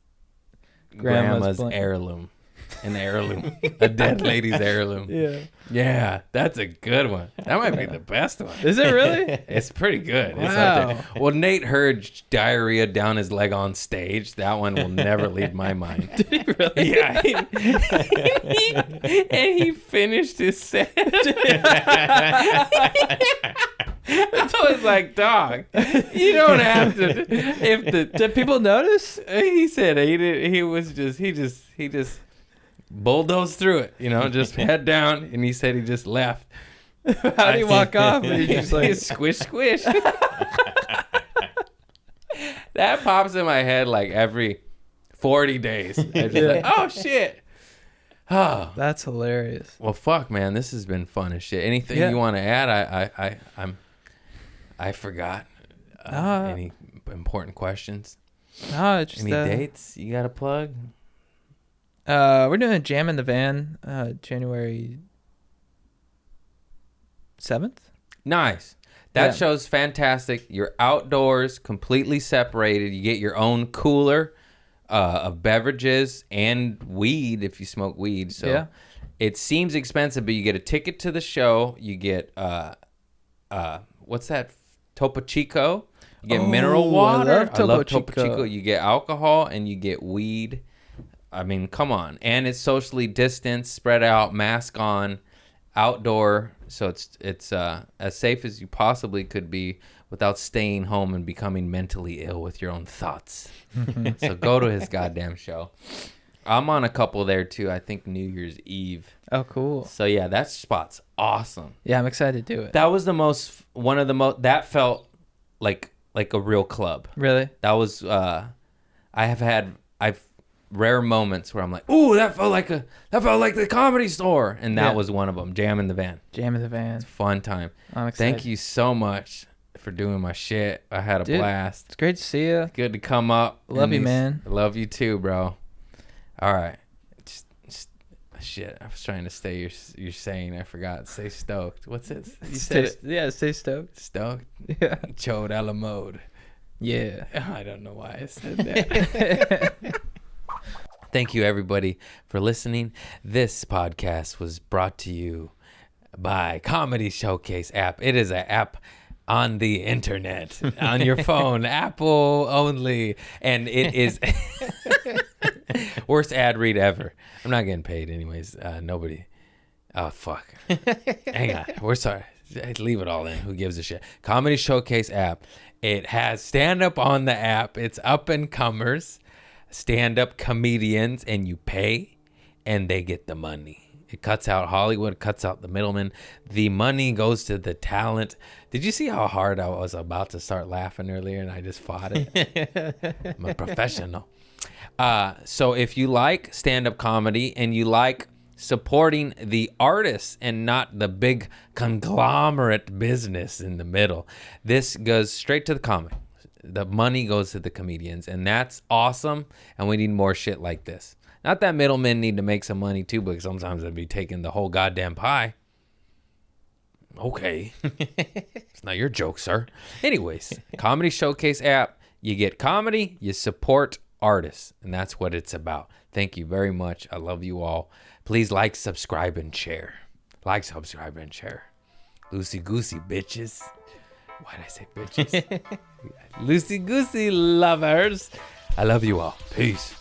grandma's blanket. heirloom. An heirloom. A dead lady's heirloom. Yeah. Yeah, that's a good one. That might be the best one. Is it really? It's pretty good. It's Wow. up there. Well, Nate heard diarrhea down his leg on stage. That one will never leave my mind. Did he really? Yeah. And he finished his set. I was like, dog, you don't have to. Did people notice? He said he just bulldozed through it, just head down, and he said he just left. How did he walk off? And he just like squish. That pops in my head like every 40 days. I'm just like, oh shit. Oh, that's hilarious. well, fuck, man, this has been fun as shit. Anything you want to add? I forgot. Any important questions? No, it's just Any dates you got to plug? We're doing a jam in the van, January 7th. Nice. That Yeah. show's fantastic. You're outdoors, completely separated. You get your own cooler of beverages and weed if you smoke weed. So Yeah. it seems expensive, but you get a ticket to the show. You get what's that? Topo Chico. You get mineral water. I love Topo Chico. You get alcohol and you get weed. I mean, come on. And it's socially distanced, spread out, mask on, outdoor. So it's as safe as you possibly could be without staying home and becoming mentally ill with your own thoughts. So go to his goddamn show. I'm on a couple there too. I think New Year's Eve. Oh, cool. So yeah, that spot's awesome. Yeah, I'm excited to do it. That was one of the most, that felt like a real club. Really? That was, I've rare moments where I'm like, ooh, that felt like the Comedy Store. And that was one of them. Jam in the van. Jam in the van. Fun time. I'm excited. Thank you so much for doing my shit. I had a blast. It's great to see you. Good to come up. Love you, man. Love you too, bro. All right. Just shit. I was trying to stay you're saying. I forgot. Stay stoked. What's it? You said it. Yeah, stay stoked. Stoked. Yeah. Chode a la mode. Yeah. I don't know why I said that. Thank you, everybody, for listening. This podcast was brought to you by Comedy Showcase app. It is an app on the internet, on your phone, Apple only. And it is worst ad read ever. I'm not getting paid anyways. Nobody. Oh, fuck. Hang on. We're sorry. Leave it all in. Who gives a shit? Comedy Showcase app. It has stand-up on the app. It's up-and-comers, stand-up comedians, and you pay, and they get the money. It cuts out Hollywood, cuts out the middleman. The money goes to the talent. Did you see how hard I was about to start laughing earlier, and I just fought it? I'm a professional. So if you like stand-up comedy and you like supporting the artists and not the big conglomerate business in the middle, this goes straight to the comic. The money goes to the comedians, and that's awesome, and we need more shit like this. Not that middlemen need to make some money too, but sometimes they'd be taking the whole goddamn pie. Okay. It's not your joke, sir. Anyways, Comedy Showcase app. You get comedy, you support artists, and that's what it's about. Thank you very much. I love you all. Please like, subscribe, and share. Like, subscribe, and share. Loosey-goosey, bitches. Why did I say bitches? Loosey-goosey lovers. I love you all. Peace.